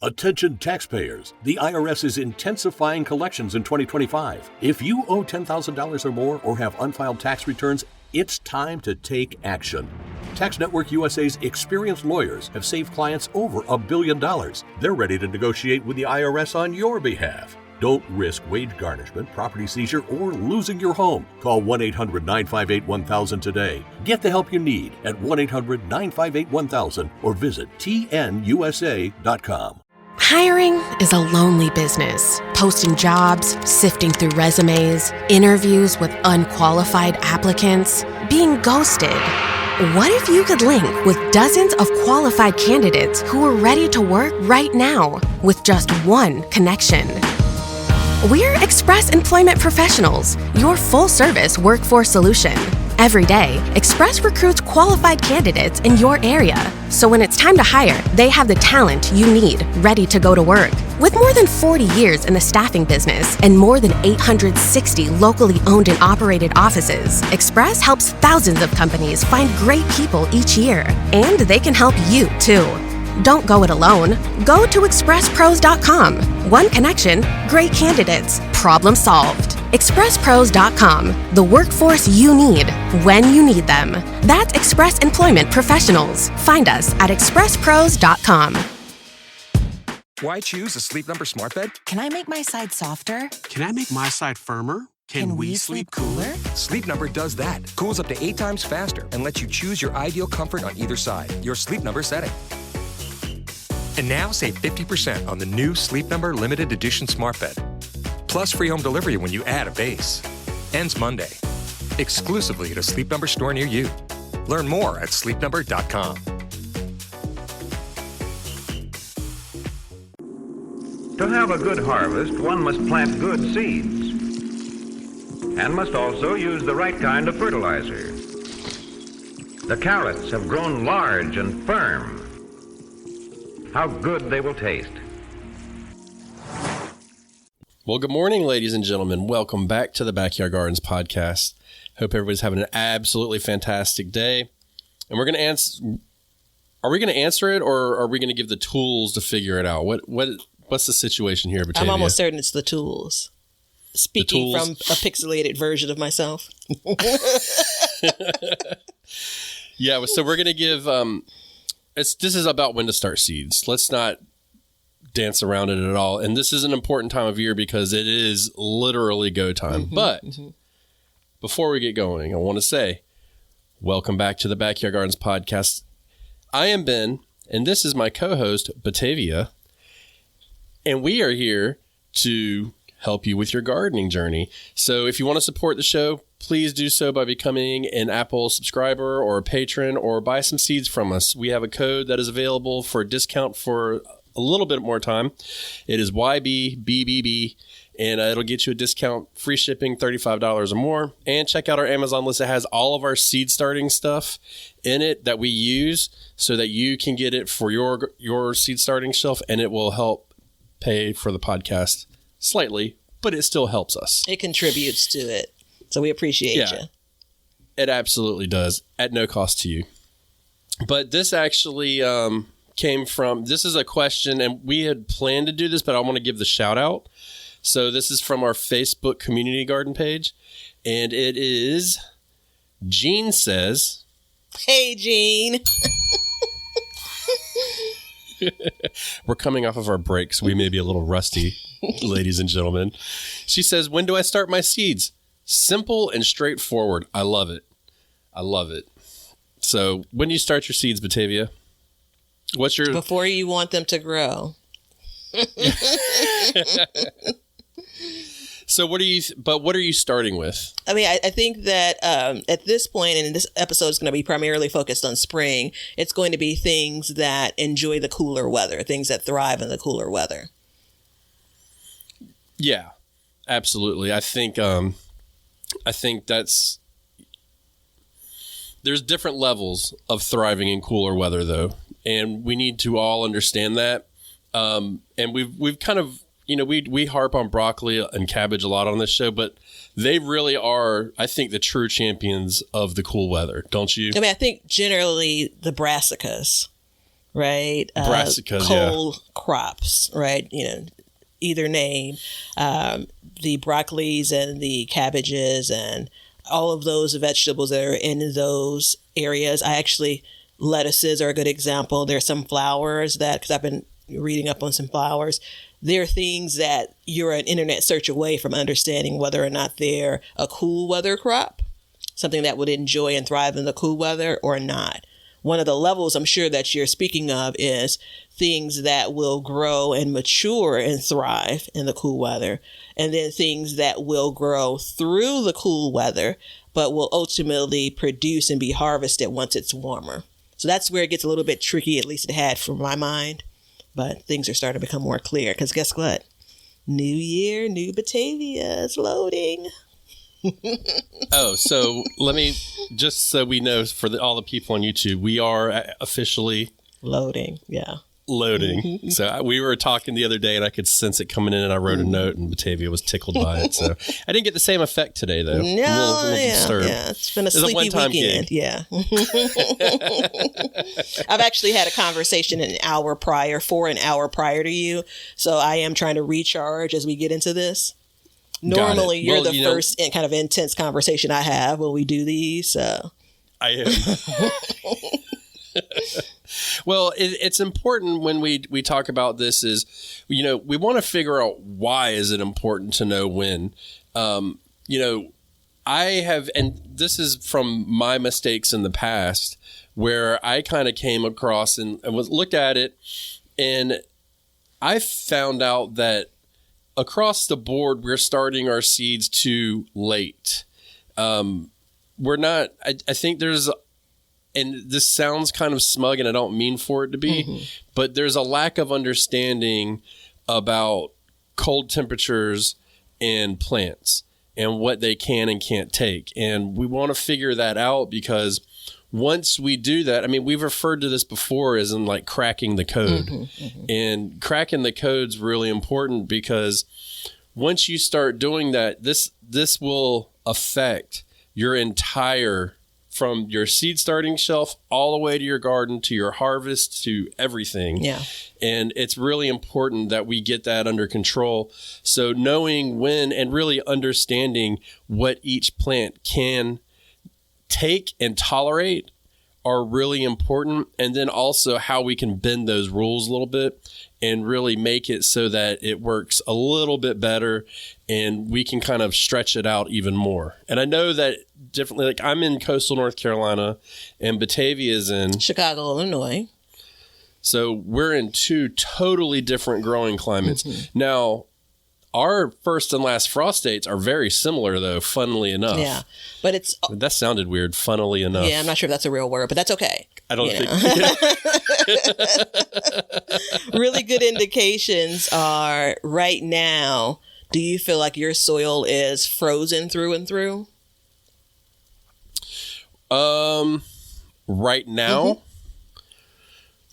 Attention taxpayers, the IRS is intensifying collections in 2025. If you owe $10,000 or more or have unfiled tax returns, it's time to take action. Tax Network USA's experienced lawyers have saved clients over $1 billion. They're ready to negotiate with the IRS on your behalf. Don't risk wage garnishment, property seizure, or losing your home. Call 1-800-958-1000 today. Get the help you need at 1-800-958-1000 or visit tnusa.com. Hiring is a lonely business. Posting jobs, sifting through resumes, interviews with unqualified applicants, being ghosted. What if you could link with dozens of qualified candidates who are ready to work right now with just one connection? We're Express Employment Professionals, your full-service workforce solution. Every day, Express recruits qualified candidates in your area. So when it's time to hire, they have the talent you need ready to go to work. With more than 40 years in the staffing business and more than 860 locally owned and operated offices, Express helps thousands of companies find great people each year. And they can help you, too. Don't go it alone. Go to expresspros.com. One connection, great candidates, problem solved. expresspros.com, the workforce you need when you need them. That's Express Employment Professionals. Find us at expresspros.com. Why choose a Sleep Number smart bed? Can I make my side softer? Can I make my side firmer? Can we sleep cooler? Sleep Number does that. Cools up to 8 times faster and lets you choose your ideal comfort on either side. Your Sleep Number setting. And now save 50% on the new Sleep Number Limited Edition Smart Bed. Plus free home delivery when you add a base. Ends Monday. Exclusively at a Sleep Number store near you. Learn more at sleepnumber.com. To have a good harvest, one must plant good seeds and must also use the right kind of fertilizer. The carrots have grown large and firm. How good they will taste. Well, good morning, ladies and gentlemen. Welcome back to the Backyard Gardens podcast. Hope everybody's having an absolutely fantastic day. And we're going to answer. Are we going to answer it, or are we going to give the tools to figure it out? What's the situation here, Batavia? I'm almost certain it's the tools. Speaking from a pixelated version of myself. Yeah, so we're going to give. This is about when to start seeds. Let's not dance around it at all. And this is an important time of year because it is literally go time. But before we get going, I want to say, welcome back to the Backyard Gardens podcast. I am Ben, and this is my co-host, Batavia. And we are here to help you with your gardening journey. So if you want to support the show, please do so by becoming an Apple subscriber or a patron, or buy some seeds from us. We have a code that is available for a discount for a little bit more time. It is YBBBB, and it'll get you a discount, free shipping, $35 or more. And check out our Amazon list. It has all of our seed starting stuff in it that we use so that you can get it for your seed starting shelf, and it will help pay for the podcast slightly, but it still helps us. It contributes to it. So we appreciate you. It absolutely does, at no cost to you. But this actually came from, this is a question, and we had planned to do this, but I want to give the shout out. So this is from our Facebook community garden page, and it is, Jean says, "Hey, Jean." We're coming off of our breaks. We may be a little rusty, ladies and gentlemen. She says, "When do I start my seeds? Simple and straightforward. I love it. I love it." So when do you start your seeds, Batavia? What's your... Before you want them to grow. So what are you starting with? I mean, I think that at this point, and this episode is going to be primarily focused on spring, it's going to be things that enjoy the cooler weather, things that thrive in the cooler weather. Yeah, absolutely. I think that's, there's different levels of thriving in cooler weather, though, and we need to all understand that. And we've kind of, we harp on broccoli and cabbage a lot on this show, but they really are, I think, the true champions of the cool weather, don't you? I mean, I think generally the brassicas right? Brassicas, cole crops, right? Either name. The broccolis and the cabbages and all of those vegetables that are in those areas. Lettuces are a good example. There's some flowers because I've been reading up on some flowers. There are things that you're an internet search away from understanding whether or not they're a cool weather crop, something that would enjoy and thrive in the cool weather or not. One of the levels I'm sure that you're speaking of is things that will grow and mature and thrive in the cool weather, and then things that will grow through the cool weather, but will ultimately produce and be harvested once it's warmer. So that's where it gets a little bit tricky, at least it had for my mind. But things are starting to become more clear because guess what? New year, new Batavia is loading. Oh, so let me, just so we know for all the people on YouTube, we are officially loading. Yeah. Loading. Mm-hmm. So we were talking the other day and I could sense it coming in and I wrote a note and Batavia was tickled by it. So I didn't get the same effect today though. No, it's been a sleepy weekend. Gig. Yeah. I've actually had a conversation for an hour prior to you. So I am trying to recharge as we get into this. Normally you're the first kind of intense conversation I have when we do these. So I am. Well, it's important when we talk about this is, we want to figure out why is it important to know when. I have, and this is from my mistakes in the past, where I kind of came across and looked at it, and I found out that across the board, we're starting our seeds too late. We're not, I think there's, and this sounds kind of smug and I don't mean for it to be, but there's a lack of understanding about cold temperatures and plants and what they can and can't take. And we want to figure that out because once we do that, I mean, we've referred to this before as in like cracking the code. And cracking the code's really important because once you start doing that, this will affect your entire, from your seed starting shelf all the way to your garden, to your harvest, to everything. Yeah. And it's really important that we get that under control. So knowing when and really understanding what each plant can take and tolerate are really important. And then also how we can bend those rules a little bit and really make it so that it works a little bit better and we can kind of stretch it out even more. And I know that differently, like I'm in coastal North Carolina and Batavia is in Chicago, Illinois. So we're in two totally different growing climates. Now, our first and last frost dates are very similar, though, funnily enough. Yeah, but that sounded weird, funnily enough. Yeah, I'm not sure if that's a real word, but that's okay. I don't think. Really good indications are right now. Do you feel like your soil is frozen through and through? Right now.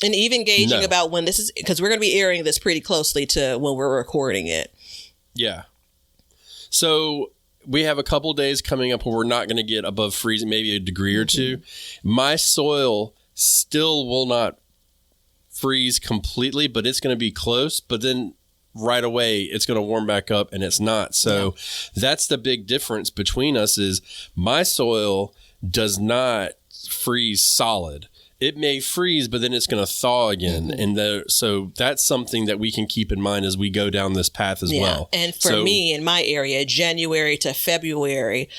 And even gauging about when this is, because we're going to be airing this pretty closely to when we're recording it. Yeah. So we have a couple days coming up where we're not going to get above freezing, maybe a degree or two. My soil still will not freeze completely, but it's going to be close. But then right away, it's going to warm back up and it's not. So that's the big difference between us is my soil does not freeze solid. It may freeze, but then it's going to thaw again. And so that's something that we can keep in mind as we go down this path as well. And for me, in my area, January to February,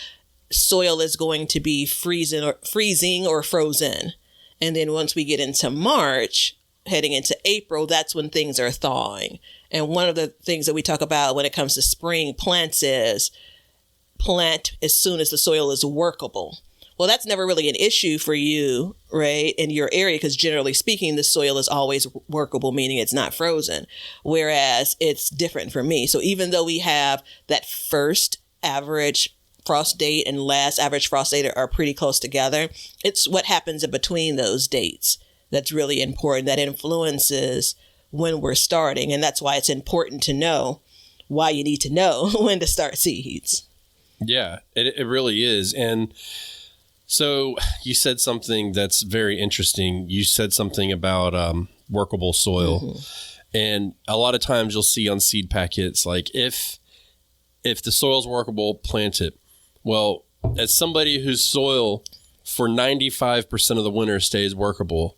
soil is going to be freezing or frozen. And then once we get into March, heading into April, that's when things are thawing. And one of the things that we talk about when it comes to spring plants is plant as soon as the soil is workable. Well, that's never really an issue for you, right, in your area, because generally speaking, the soil is always workable, meaning it's not frozen, whereas it's different for me. So even though we have that first average frost date and last average frost date are pretty close together, it's what happens in between those dates that's really important, that influences when we're starting. And that's why it's important to know why you need to know when to start seeds. Yeah, it really is. And So you said something that's very interesting. You said something about workable soil. And a lot of times you'll see on seed packets, like if the soil's workable, plant it. Well, as somebody whose soil for 95% of the winter stays workable,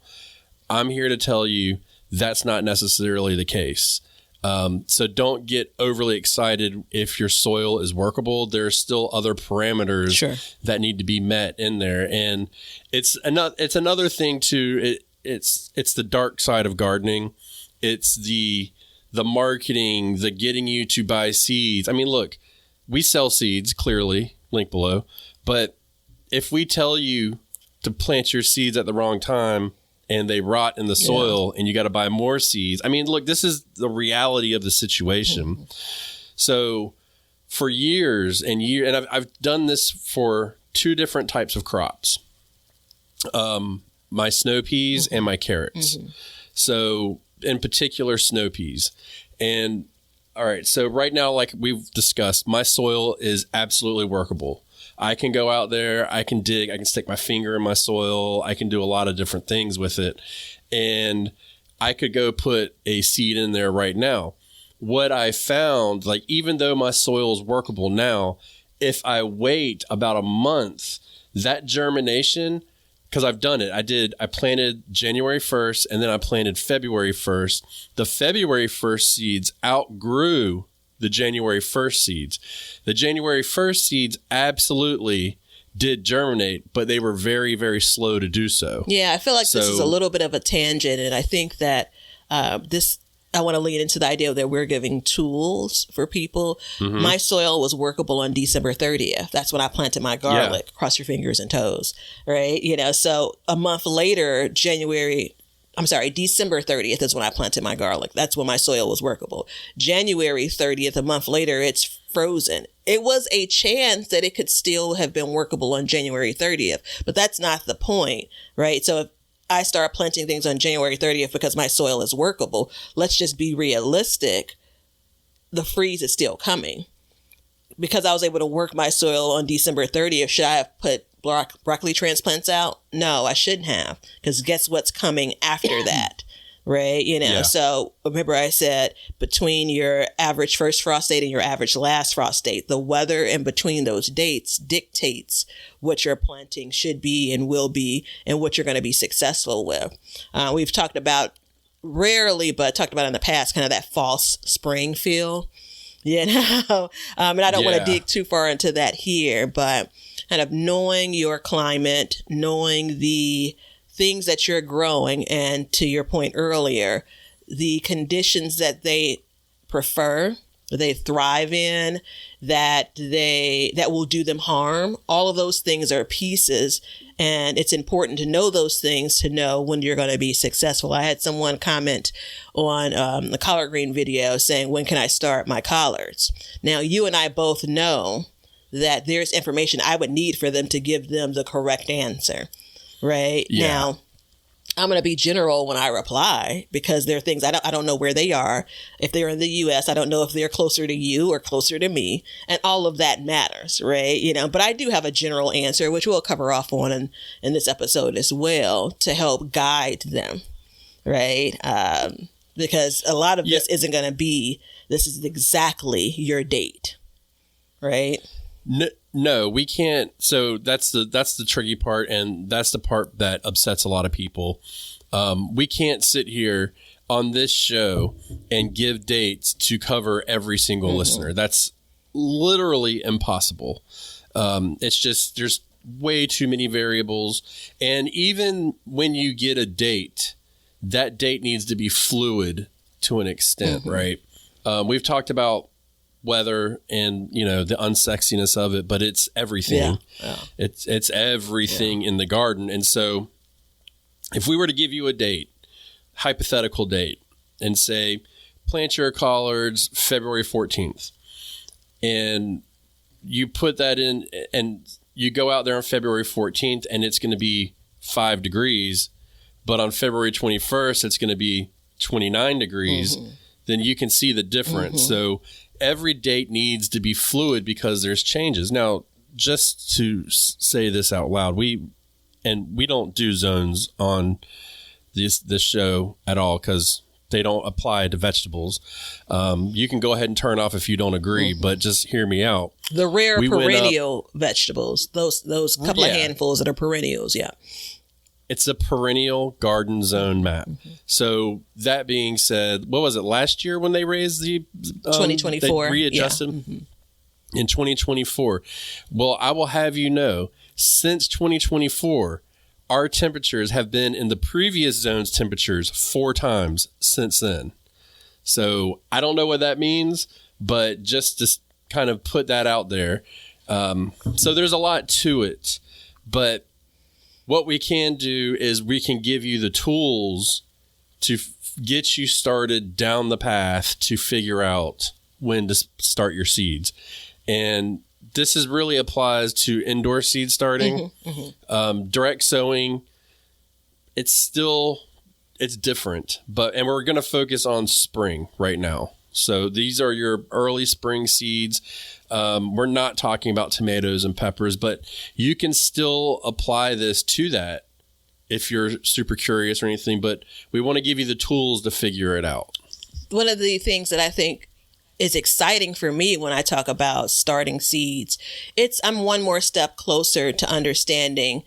I'm here to tell you that's not necessarily the case. So don't get overly excited if your soil is workable. There's still other parameters that need to be met in there. And it's another thing too. It's the dark side of gardening. It's the marketing, the getting you to buy seeds. I mean, look, we sell seeds, clearly, link below. But if we tell you to plant your seeds at the wrong time and they rot in the soil and you got to buy more seeds, I mean, look, this is the reality of the situation. So for years and years, and I've done this for 2 different types of crops, my snow peas and my carrots. So in particular, snow peas. And all right, so right now, like we've discussed, my soil is absolutely workable. I can go out there, I can dig, I can stick my finger in my soil, I can do a lot of different things with it. And I could go put a seed in there right now. What I found, like even though my soil is workable now, if I wait about a month, that germination, because I've done it. I planted January 1st and then I planted February 1st. The February 1st seeds outgrew the January 1st seeds. The January 1st seeds absolutely did germinate, but they were very, very slow to do so. Yeah, I feel like this is a little bit of a tangent. And I think that I want to lean into the idea that we're giving tools for people. My soil was workable on December 30th. That's when I planted my garlic. Cross your fingers and toes, right? You know, so a month later, December 30th is when I planted my garlic. That's when my soil was workable. January 30th, a month later, it's frozen. It was a chance that it could still have been workable on January 30th, but that's not the point, right? So if I start planting things on January 30th because my soil is workable, let's just be realistic. The freeze is still coming. Because I was able to work my soil on December 30th, should I have put broccoli transplants out? No, I shouldn't have. Because guess what's coming after that, right? You know, so remember I said between your average first frost date and your average last frost date, the weather in between those dates dictates what your planting should be and will be and what you're going to be successful with. We've talked about rarely, but talked about in the past, kind of that false spring feel. You know, and I don't want to dig too far into that here, but kind of knowing your climate, knowing the things that you're growing, and to your point earlier, the conditions that they prefer, they thrive in, that will do them harm. All of those things are pieces, and it's important to know those things to know when you're going to be successful. I had someone comment on the collard green video saying, when can I start my collards? Now, you and I both know that there's information I would need for them to give them the correct answer, right? Now, I'm going to be general when I reply because there are things I don't know where they are. If they're in the U.S., I don't know if they're closer to you or closer to me, and all of that matters, right? You know, but I do have a general answer, which we'll cover off on in this episode as well, to help guide them, right? Because a lot of this isn't going to be, this is exactly your date, right? No, we can't. So that's the tricky part, and that's the part that upsets a lot of people. We can't sit here on this show and give dates to cover every single listener. That's literally impossible. It's just, there's way too many variables. And even when you get a date, that date needs to be fluid to an extent, right? We've talked about weather and, you know, the unsexiness of it, but it's everything. It's everything in the garden. And so if we were to give you a date, hypothetical date, and say plant your collards February 14th, and you put that in and you go out there on February 14th and it's going to be 5 degrees, but on February 21st it's going to be 29 degrees, then you can see the difference. So every date needs to be fluid because there's changes. Now, just to say this out loud, we don't do zones on this show at all because they don't apply to vegetables. You can go ahead and turn off if you don't agree, but just hear me out. The rare perennial vegetables, those couple of handfuls that are perennials, yeah. It's a perennial garden zone map. So that being said, what was it last year when they raised the 2024? They readjusted in 2024. Well, I will have you know, since 2024, our temperatures have been in the previous zone's temperatures 4 times since then. So I don't know what that means, but just to kind of put that out there. So there's a lot to it, but what we can do is we can give you the tools to get you started down the path to figure out when to start your seeds. And this really applies to indoor seed starting. Direct sowing, it's different, and we're going to focus on spring right now. So these are your early spring seeds. We're not talking about tomatoes and peppers, but you can still apply this to that if you're super curious or anything, but we want to give you the tools to figure it out. One of the things that I think is exciting for me when I talk about starting seeds, I'm one more step closer to understanding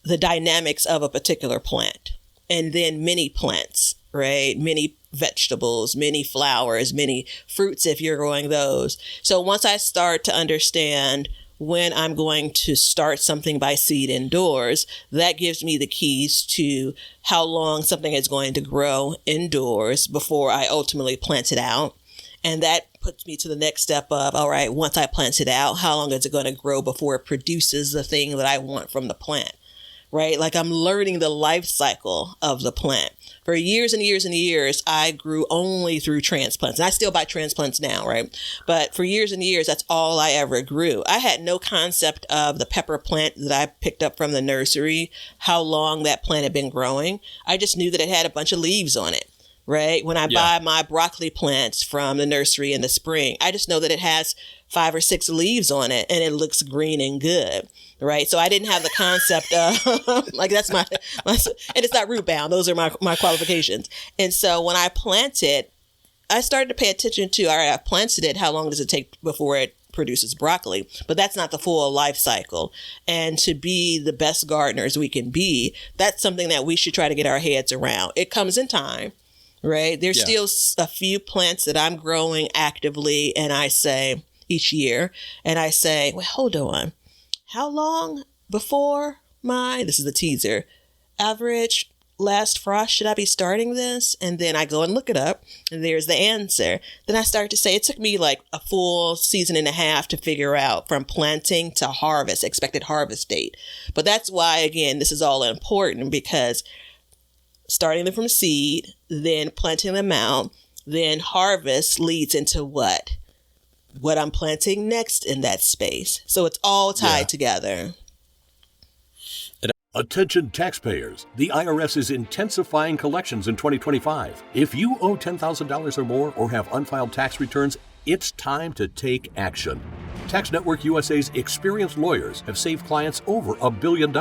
the dynamics of a particular plant, and then many plants, right? Many vegetables, many flowers, many fruits if you're growing those. So once I start to understand when I'm going to start something by seed indoors, that gives me the keys to how long something is going to grow indoors before I ultimately plant it out. And that puts me to the next step of, all right, once I plant it out, how long is it going to grow before it produces the thing that I want from the plant, right? Like I'm learning the life cycle of the plant. For years and years and years, I grew only through transplants. And I still buy transplants now, right? But for years and years, that's all I ever grew. I had no concept of the pepper plant that I picked up from the nursery, how long that plant had been growing. I just knew that it had a bunch of leaves on it, right? When I buy my broccoli plants from the nursery in the spring, I just know that it has 5 or 6 leaves on it and it looks green and good. Right. So I didn't have the concept of like, that's my, and it's not root bound. Those are my qualifications. And so when I planted, I started to pay attention to, all right, I planted it. How long does it take before it produces broccoli? But that's not the full life cycle. And to be the best gardeners we can be, that's something that we should try to get our heads around. It comes in time, right? There's still a few plants that I'm growing actively. And I say each year, and I say, well, hold on. How long before this is the teaser, average last frost should I be starting this? And then I go and look it up and there's the answer. Then I start to say it took me like a full season and a half to figure out from planting to harvest, expected harvest date. But that's why, again, this is all important because starting them from seed, then planting them out, then harvest leads into what I'm planting next in that space. So it's all tied together. Attention taxpayers, the IRS is intensifying collections in 2025. If you owe $10,000 or more or have unfiled tax returns, it's time to take action. Tax Network USA's experienced lawyers have saved clients over $1 billion.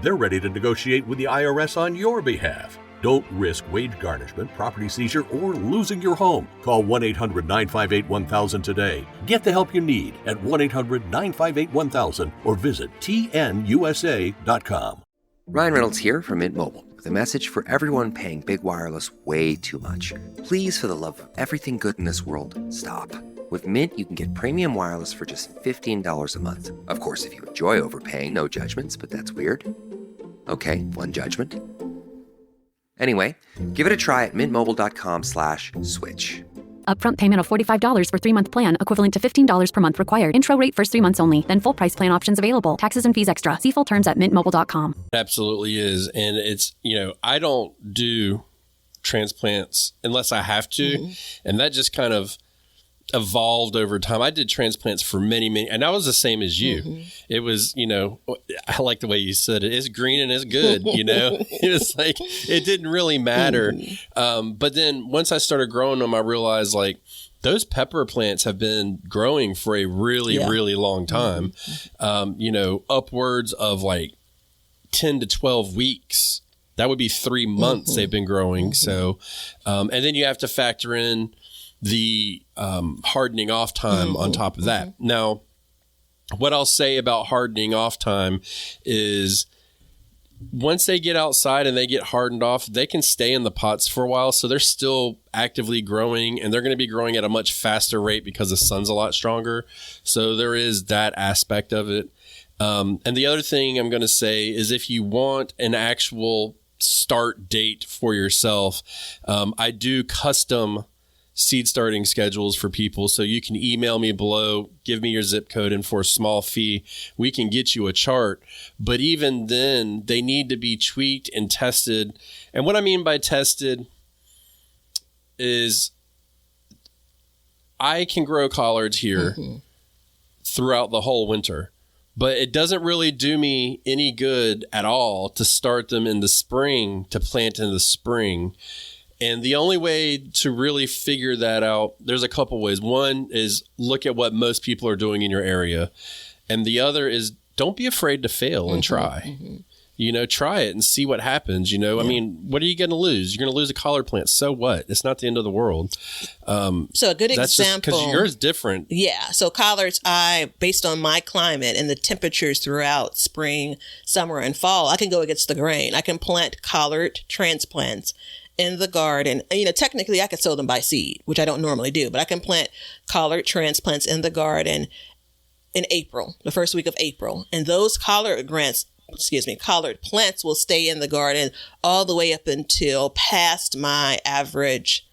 They're ready to negotiate with the IRS on your behalf. Don't risk wage garnishment, property seizure, or losing your home. Call 1-800-958-1000 today. Get the help you need at 1-800-958-1000 or visit tnusa.com. Ryan Reynolds here from Mint Mobile with a message for everyone paying big wireless way too much. Please, for the love of everything good in this world, stop. With Mint, you can get premium wireless for just $15 a month. Of course, if you enjoy overpaying, no judgments, but that's weird. Okay, one judgment. Anyway, give it a try at mintmobile.com/switch. Upfront payment of $45 for 3-month plan, equivalent to $15 per month required. Intro rate first 3 months only, then full price plan options available. Taxes and fees extra. See full terms at mintmobile.com. Absolutely is. And it's, I don't do transplants unless I have to. Mm-hmm. And that just kind of evolved over time. I did transplants for many, and I was the same as you. Mm-hmm. It was, I like the way you said it. It's green and it's good, It was like, it didn't really matter. Mm-hmm. But then once I started growing them, I realized like those pepper plants have been growing for a really, really long time. Upwards of like 10 to 12 weeks. That would be 3 months they've been growing. So, and then you have to factor in the hardening off time on top of that. Now, what I'll say about hardening off time is once they get outside and they get hardened off, they can stay in the pots for a while. So they're still actively growing, and they're going to be growing at a much faster rate because the sun's a lot stronger. So there is that aspect of it. And the other thing I'm going to say is if you want an actual start date for yourself, I do custom seed starting schedules for people. So you can email me below, give me your zip code, and for a small fee, we can get you a chart. But even then, they need to be tweaked and tested. And what I mean by tested is I can grow collards here throughout the whole winter, but it doesn't really do me any good at all to start them in the spring, to plant in the spring. And the only way to really figure that out, there's a couple ways. One is look at what most people are doing in your area. And the other is don't be afraid to fail and try. Try it and see what happens. I mean, what are you going to lose? You're going to lose a collard plant. So what? It's not the end of the world. So a good example. Because yours is different. Yeah. So collards, based on my climate and the temperatures throughout spring, summer, and fall, I can go against the grain. I can plant collard transplants in the garden. Technically I could sow them by seed, which I don't normally do, but I can plant collard transplants in the garden in April, the first week of April. And those collard plants will stay in the garden all the way up until past my average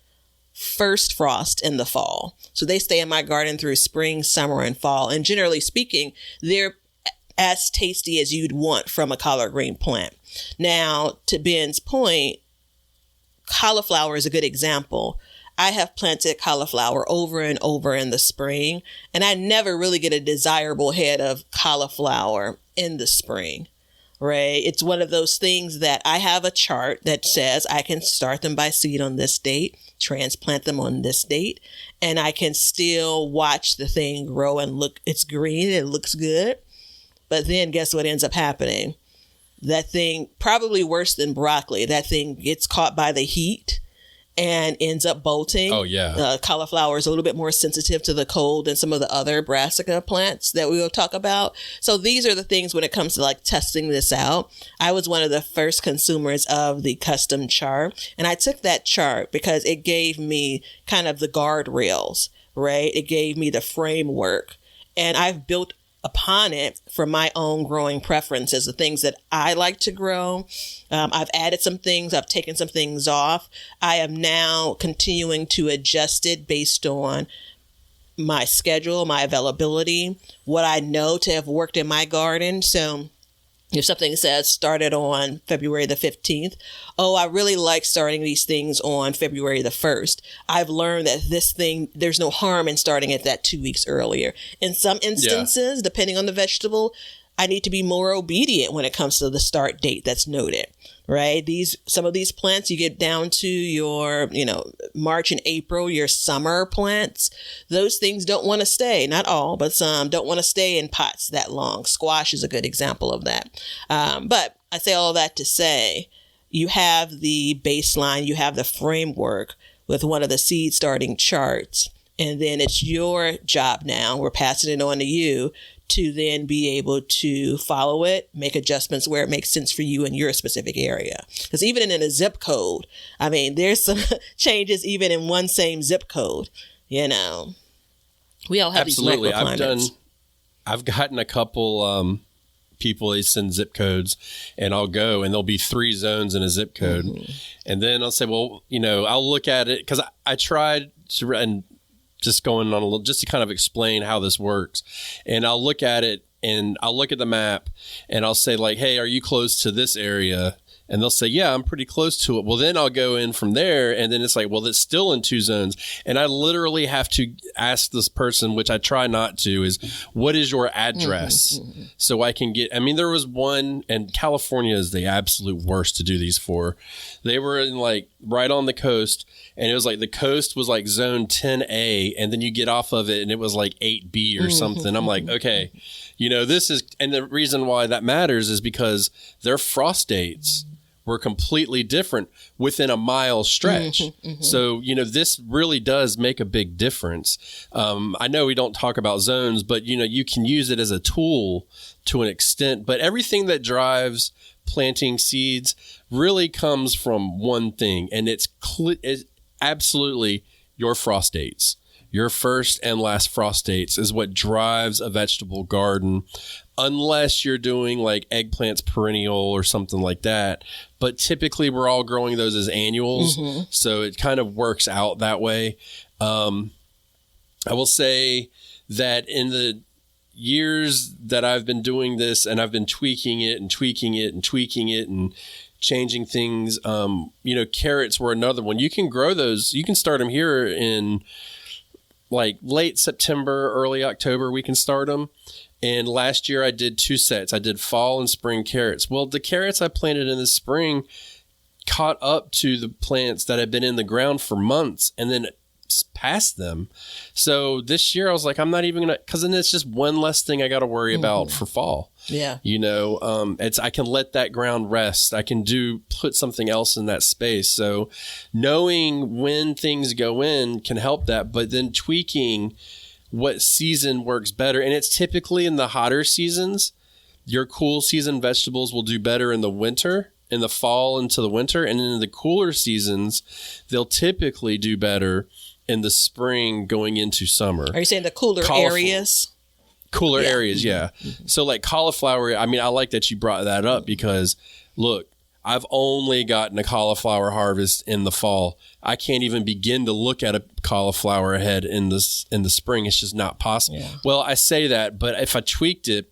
first frost in the fall. So they stay in my garden through spring, summer, and fall. And generally speaking, they're as tasty as you'd want from a collard green plant. Now, to Ben's point, cauliflower is a good example. I have planted cauliflower over and over in the spring, and I never really get a desirable head of cauliflower in the spring, right? It's one of those things that I have a chart that says I can start them by seed on this date, transplant them on this date, and I can still watch the thing grow and look, it's green, it looks good. But then guess what ends up happening? That thing, probably worse than broccoli, that thing gets caught by the heat and ends up bolting. Oh, yeah. Cauliflower is a little bit more sensitive to the cold than some of the other brassica plants that we will talk about. So these are the things when it comes to like testing this out. I was one of the first consumers of the custom chart. And I took that chart because it gave me kind of the guardrails, right? It gave me the framework. And I've built upon it for my own growing preferences, the things that I like to grow. I've added some things. I've taken some things off. I am now continuing to adjust it based on my schedule, my availability, what I know to have worked in my garden. So if something says started on February the 15th, I really like starting these things on February the 1st. I've learned that this thing, there's no harm in starting it that 2 weeks earlier. In some instances, depending on the vegetable, I need to be more obedient when it comes to the start date that's noted, right? Some of these plants, you get down to your, March and April, your summer plants. Those things don't want to stay, not all, but some don't want to stay in pots that long. Squash is a good example of that. But I say all that to say, you have the baseline, you have the framework with one of the seed starting charts, and then it's your job now. We're passing it on to you to then be able to follow it, make adjustments where it makes sense for you in your specific area. Because even in a zip code, I mean, there's some changes even in one same zip code, We all have Absolutely. these microclimates. I've gotten a couple people, they send zip codes, and I'll go and there'll be 3 zones in a zip code. And then I'll say, well, I'll look at it because I tried to, and just going on a little, just to kind of explain how this works. And I'll look at it and I'll look at the map and I'll say like, hey, are you close to this area? And they'll say, yeah, I'm pretty close to it. Well, then I'll go in from there. And then it's like, well, it's still in 2 zones. And I literally have to ask this person, which I try not to, is what is your address? So I can get, I mean, there was one, and California is the absolute worst to do these for. They were in like right on the coast. And it was like the coast was like zone 10A. And then you get off of it and it was like 8B or something. I'm like, okay, you know, this is, and the reason why that matters is because their frost dates were completely different within a mile stretch. So, you know, this really does make a big difference. I know we don't talk about zones, but, you know, you can use it as a tool to an extent. But everything that drives planting seeds really comes from one thing, and it's absolutely your frost dates. Your first and last frost dates is what drives a vegetable garden, unless you're doing like eggplants perennial or something like that. But typically we're all growing those as annuals. So it kind of works out that way. I will say that in the years that I've been doing this, and I've been tweaking it and tweaking it and tweaking it and changing things, you know, carrots were another one. You can grow those. You can start them here in like late September, early October, we can start them. And last year I did 2 sets. I did fall and spring carrots. Well, the carrots I planted in the spring caught up to the plants that had been in the ground for months and then past them. So this year I was like, I'm not even going to, because then it's just one less thing I got to worry about for fall. Yeah. You know, I can let that ground rest. I can put something else in that space. So knowing when things go in can help that, but then tweaking what season works better. And it's typically in the hotter seasons. Your cool season vegetables will do better in the winter, in the fall into the winter. And in the cooler seasons, they'll typically do better in the spring going into summer. Are you saying the cooler areas? Cooler areas, yeah. So like cauliflower, I mean, I like that you brought that up because, look, I've only gotten a cauliflower harvest in the fall. I can't even begin to look at a cauliflower head in the spring. It's just not possible. Yeah. Well, I say that, but if I tweaked it,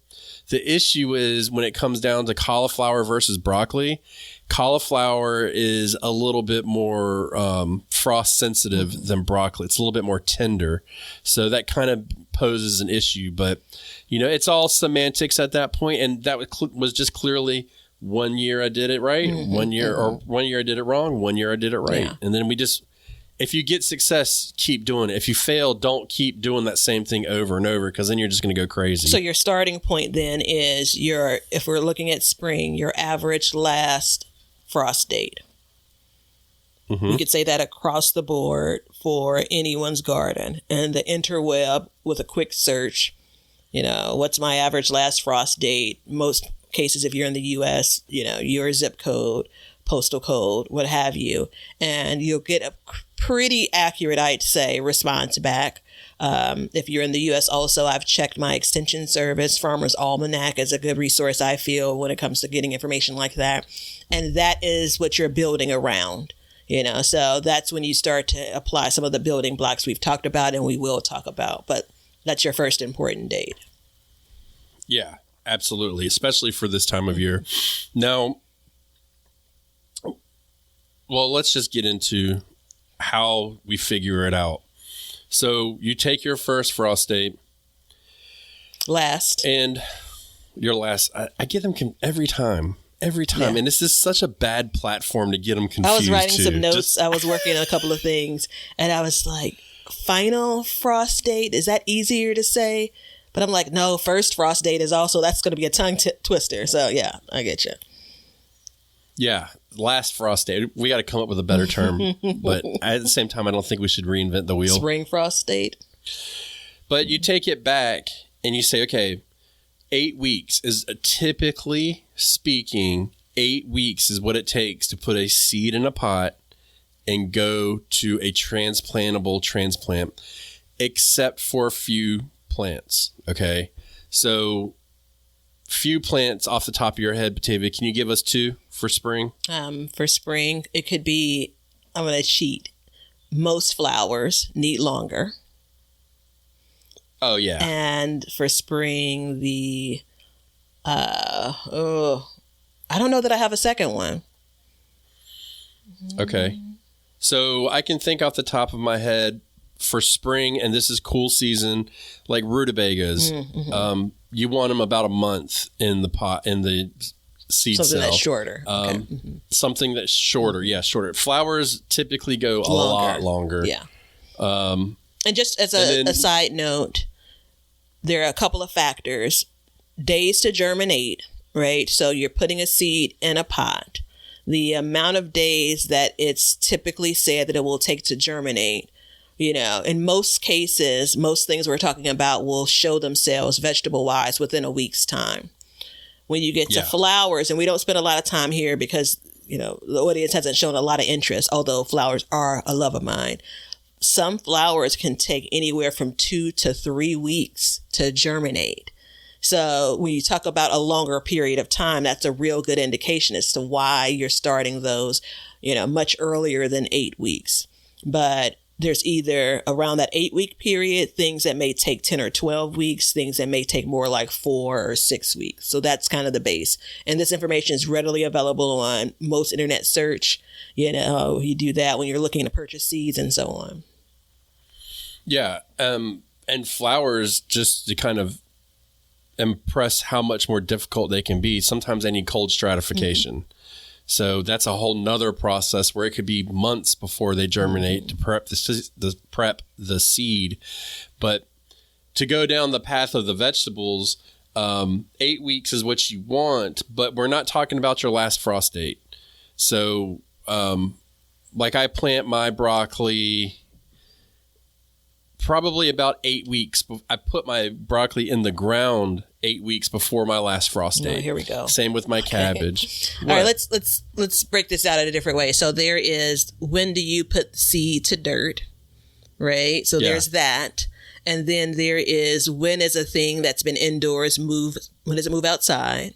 the issue is when it comes down to cauliflower versus broccoli, cauliflower is a little bit more frost sensitive than broccoli. It's a little bit more tender. So that kind of poses an issue. But, you know, it's all semantics at that point. And that was just clearly 1 year I did it right, 1 year, or 1 year I did it wrong, 1 year I did it right. Yeah. And then if you get success, keep doing it. If you fail, don't keep doing that same thing over and over, because then you're just going to go crazy. So your starting point then is if we're looking at spring, your average last frost date. You could say that across the board for anyone's garden. And the interweb with a quick search, you know, what's my average last frost date? Most cases, if you're in the U.S., you know, your zip code, postal code, what have you, and you'll get a pretty accurate, I'd say, response back. If you're in the U.S. also, I've checked my extension service. Farmer's Almanac is a good resource, I feel, when it comes to getting information like that. And that is what you're building around, you know. So that's when you start to apply some of the building blocks we've talked about and we will talk about. But that's your first important date. Yeah, absolutely, especially for this time of year. Now, well, let's just get into how we figure it out. So you take your first frost date. Last. And your last. I get them every time. Yeah. And this is such a bad platform to get them confused. I was writing some notes. I was working on a couple of things. And I was like, final frost date? Is that easier to say? But I'm like, no, first frost date is also, that's going to be a tongue twister. So yeah, I get you. Yeah. Last frost date. We got to come up with a better term. But at the same time, I don't think we should reinvent the wheel. Spring frost date. But you take it back and you say, okay, 8 weeks is typically speaking, 8 weeks is what it takes to put a seed in a pot and go to a transplantable transplant, except for a few plants. Okay. So few plants off the top of your head, Batavia, can you give us 2 for spring? For spring, it could be, I'm going to cheat. Most flowers need longer. Oh, yeah. And for spring, I don't know that I have a second one. Okay. So I can think off the top of my head for spring, and this is cool season, like rutabagas. You want them about a month in the pot, in the seed something cell. That's shorter. Something that's shorter. Yeah, shorter. Flowers typically go a lot longer. Yeah. And just as a side note, there are a couple of factors. Days to germinate, right? So you're putting a seed in a pot. The amount of days that it's typically said that it will take to germinate, in most cases, most things we're talking about will show themselves vegetable-wise within a week's time. When you get to flowers, and we don't spend a lot of time here because, the audience hasn't shown a lot of interest, although flowers are a love of mine. Some flowers can take anywhere from 2 to 3 weeks to germinate. So when you talk about a longer period of time, that's a real good indication as to why you're starting those, much earlier than 8 weeks. But there's either around that 8-week period, things that may take 10 or 12 weeks, things that may take more like 4 or 6 weeks. So that's kind of the base. And this information is readily available on most internet search. You do that when you're looking to purchase seeds and so on. Yeah. And flowers, just to kind of impress how much more difficult they can be. Sometimes they need cold stratification. So that's a whole nother process where it could be months before they germinate to prep the seed. But to go down the path of the vegetables, 8 weeks is what you want, but we're not talking about your last frost date. So like I plant my broccoli probably about 8 weeks. I put my broccoli in the ground 8 weeks before my last frost date. Here we go. Same with my cabbage. All right, let's break this out in a different way. So there is, when do you put seed to dirt, right? So there's that. And then there is, when is a thing that's been indoors when does it move outside,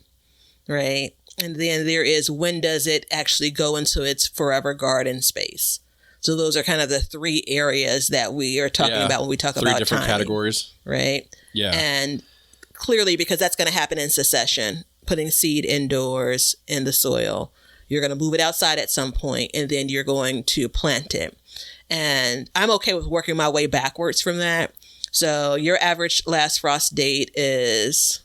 right? And then there is, when does it actually go into its forever garden space? So those are kind of the 3 areas that we are talking about when we talk about 3 different timing, categories. right? Yeah. And clearly, because that's going to happen in succession, putting seed indoors in the soil, you're going to move it outside at some point, and then you're going to plant it. And I'm okay with working my way backwards from that. So your average last frost date is...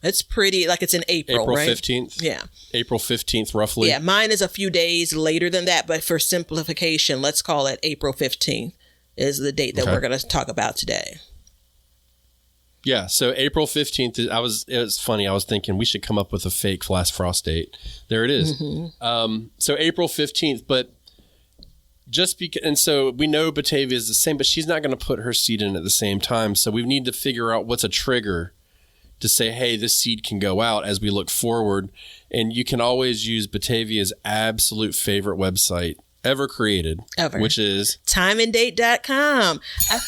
It's pretty, like it's in April, right? April 15th. Yeah. April 15th, roughly. Yeah, mine is a few days later than that, but for simplification, let's call it April 15th is the date that we're going to talk about today. Yeah, so April 15th, it was funny, I was thinking we should come up with a fake last frost date. There it is. So April 15th, but and so we know Batavia is the same, but she's not going to put her seed in at the same time, so we need to figure out what's a trigger to say, hey, this seed can go out as we look forward. And you can always use Batavia's absolute favorite website ever created, which is timeanddate.com. I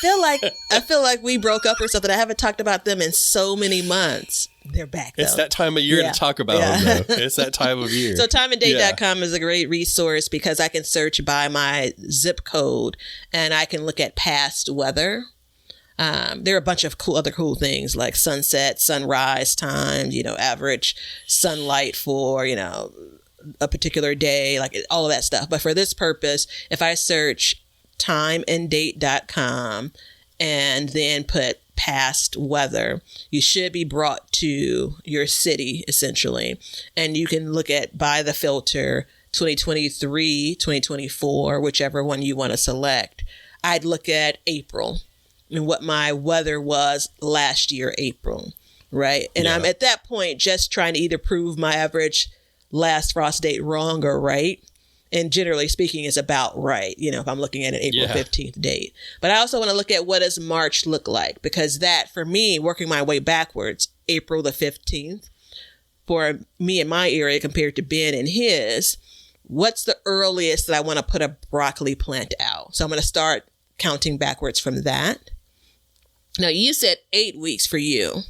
feel like we broke up or something. I haven't talked about them in so many months. They're back, though. It's that time of year to talk about them, though. It's that time of year. So timeanddate.com is a great resource because I can search by my zip code and I can look at past weather. There are a bunch of other cool things like sunset, sunrise time, average sunlight for, a particular day, like all of that stuff. But for this purpose, if I search timeanddate.com and then put past weather, you should be brought to your city, essentially. And you can look at, by the filter, 2023, 2024, whichever one you want to select. I'd look at April and what my weather was last year, April, right? And I'm at that point just trying to either prove my average last frost date wrong or right. And generally speaking, it's about right, if I'm looking at an April 15th date. But I also want to look at what does March look like? Because that, for me, working my way backwards, April the 15th, for me in my area compared to Ben and his, what's the earliest that I want to put a broccoli plant out? So I'm going to start counting backwards from that. Now, you said 8 weeks for you,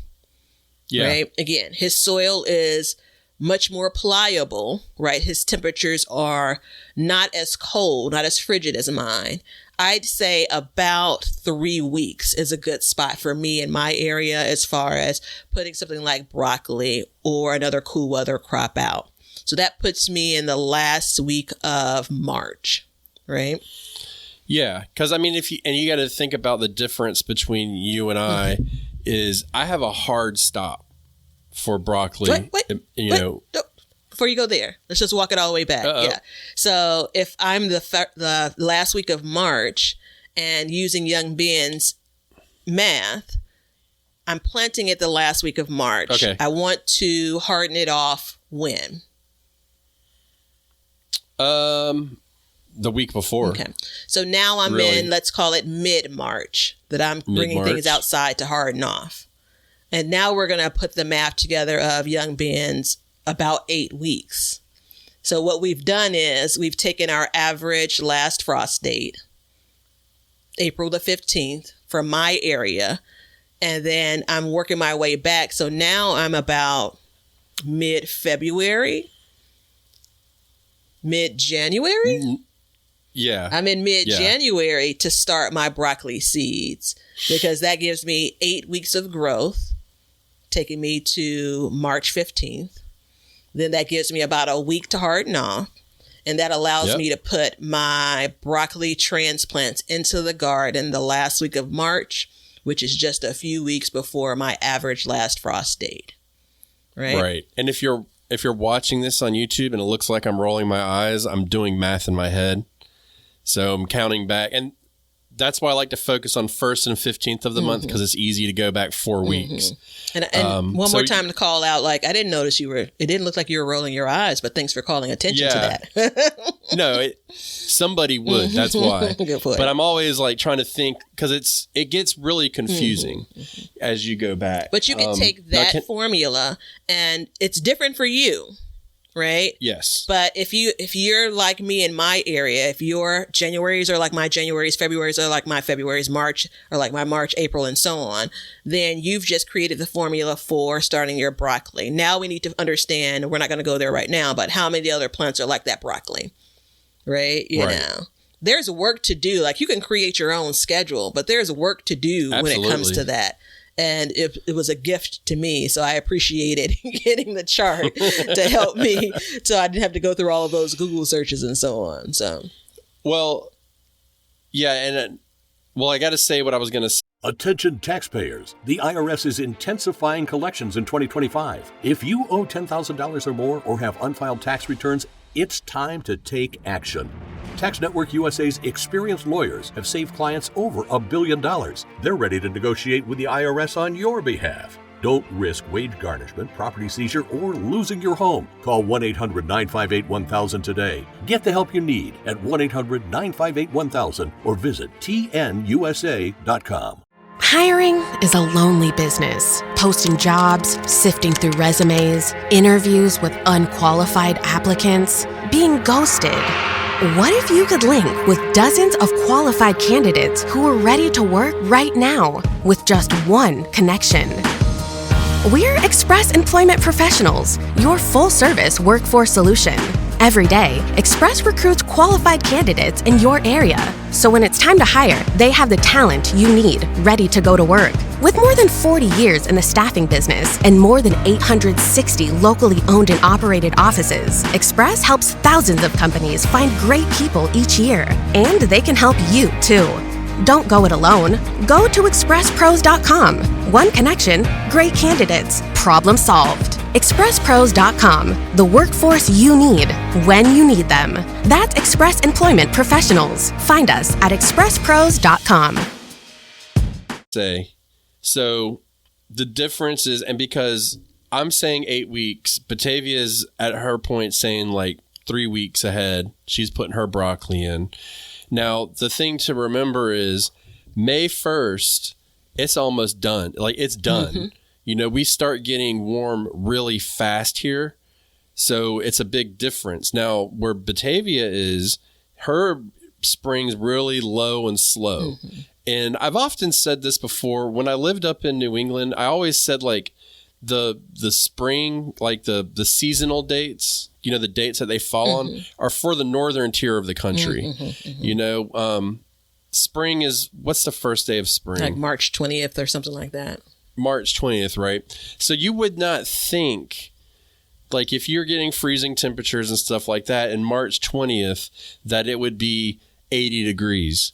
right? Again, his soil is much more pliable, right? His temperatures are not as cold, not as frigid as mine. I'd say about 3 weeks is a good spot for me in my area as far as putting something like broccoli or another cool weather crop out. So that puts me in the last week of March, right? Yeah, because I mean, you got to think about the difference between you and I is I have a hard stop for broccoli. Wait, no, before you go there, let's just walk it all the way back. Uh-oh. Yeah. So if I'm the last week of March and using Young Ben's math, I'm planting it the last week of March. Okay. I want to harden it off when? The week before. Okay. So now I'm in, let's call it mid-March, that I'm bringing things outside to harden off. And now we're going to put the math together of Young Ben's about 8 weeks. So what we've done is we've taken our average last frost date, April the 15th, for my area. And then I'm working my way back. So now I'm about mid-February, mid-January. Yeah. I'm in mid-January to start my broccoli seeds because that gives me 8 weeks of growth, taking me to March 15th. Then that gives me about a week to harden off. And that allows me to put my broccoli transplants into the garden the last week of March, which is just a few weeks before my average last frost date. Right. And if you're watching this on YouTube and it looks like I'm rolling my eyes, I'm doing math in my head. So I'm counting back. And that's why I like to focus on 1st and 15th of the month because it's easy to go back 4 weeks. And one more time to call out, like, I didn't notice it didn't look like you were rolling your eyes, but thanks for calling attention to that. No, somebody would. That's why. But I'm always like trying to think because it gets really confusing as you go back. But you can take that formula and it's different for you. Right? Yes. But if you're like me in my area, if your Januaries are like my Januaries, Februaries are like my Februaries, March are like my March, April, and so on, then you've just created the formula for starting your broccoli. Now we need to understand, we're not going to go there right now, but how many other plants are like that broccoli? Right? You know. There's work to do. Like you can create your own schedule, but there's work to do when it comes to that. And it was a gift to me. So I appreciated getting the chart to help me so I didn't have to go through all of those Google searches and so on. So, well, yeah. And I got to say what I was going to say. Attention taxpayers, the IRS is intensifying collections in 2025. If you owe $10,000 or more or have unfiled tax returns, it's time to take action. Tax Network USA's experienced lawyers have saved clients over $1 billion. They're ready to negotiate with the IRS on your behalf. Don't risk wage garnishment, property seizure, or losing your home. Call 1-800-958-1000 today. Get the help you need at 1-800-958-1000 or visit tnusa.com. Hiring is a lonely business. Posting jobs, sifting through resumes, interviews with unqualified applicants, being ghosted. What if you could link with dozens of qualified candidates who are ready to work right now with just one connection? We're Express Employment Professionals, your full-service workforce solution. Every day, Express recruits qualified candidates in your area. So when it's time to hire, they have the talent you need ready to go to work. With more than 40 years in the staffing business and more than 860 locally owned and operated offices, Express helps thousands of companies find great people each year. And they can help you, too. Don't go it alone. Go to expresspros.com. One connection, great candidates, problem solved. expresspros.com, the workforce you need when you need them. That's Express Employment Professionals. Find us at expresspros.com. So the difference is, and because I'm saying 8 weeks, Batavia's at her point saying like 3 weeks ahead. She's putting her broccoli in. Now, the thing to remember is May 1st, it's almost done. Like, it's done. Mm-hmm. You know, we start getting warm really fast here. So it's a big difference. Now, where Batavia is, her spring's really low and slow. Mm-hmm. And I've often said this before. When I lived up in New England, I always said, like, the spring, like the seasonal dates, you know, the dates that they fall mm-hmm. on are for the northern tier of the country. Mm-hmm, mm-hmm. You know, spring is, what's the first day of spring? Like March 20th or something like that. March 20th, right? So you would not think like if you're getting freezing temperatures and stuff like that in March 20th, that it would be 80 degrees.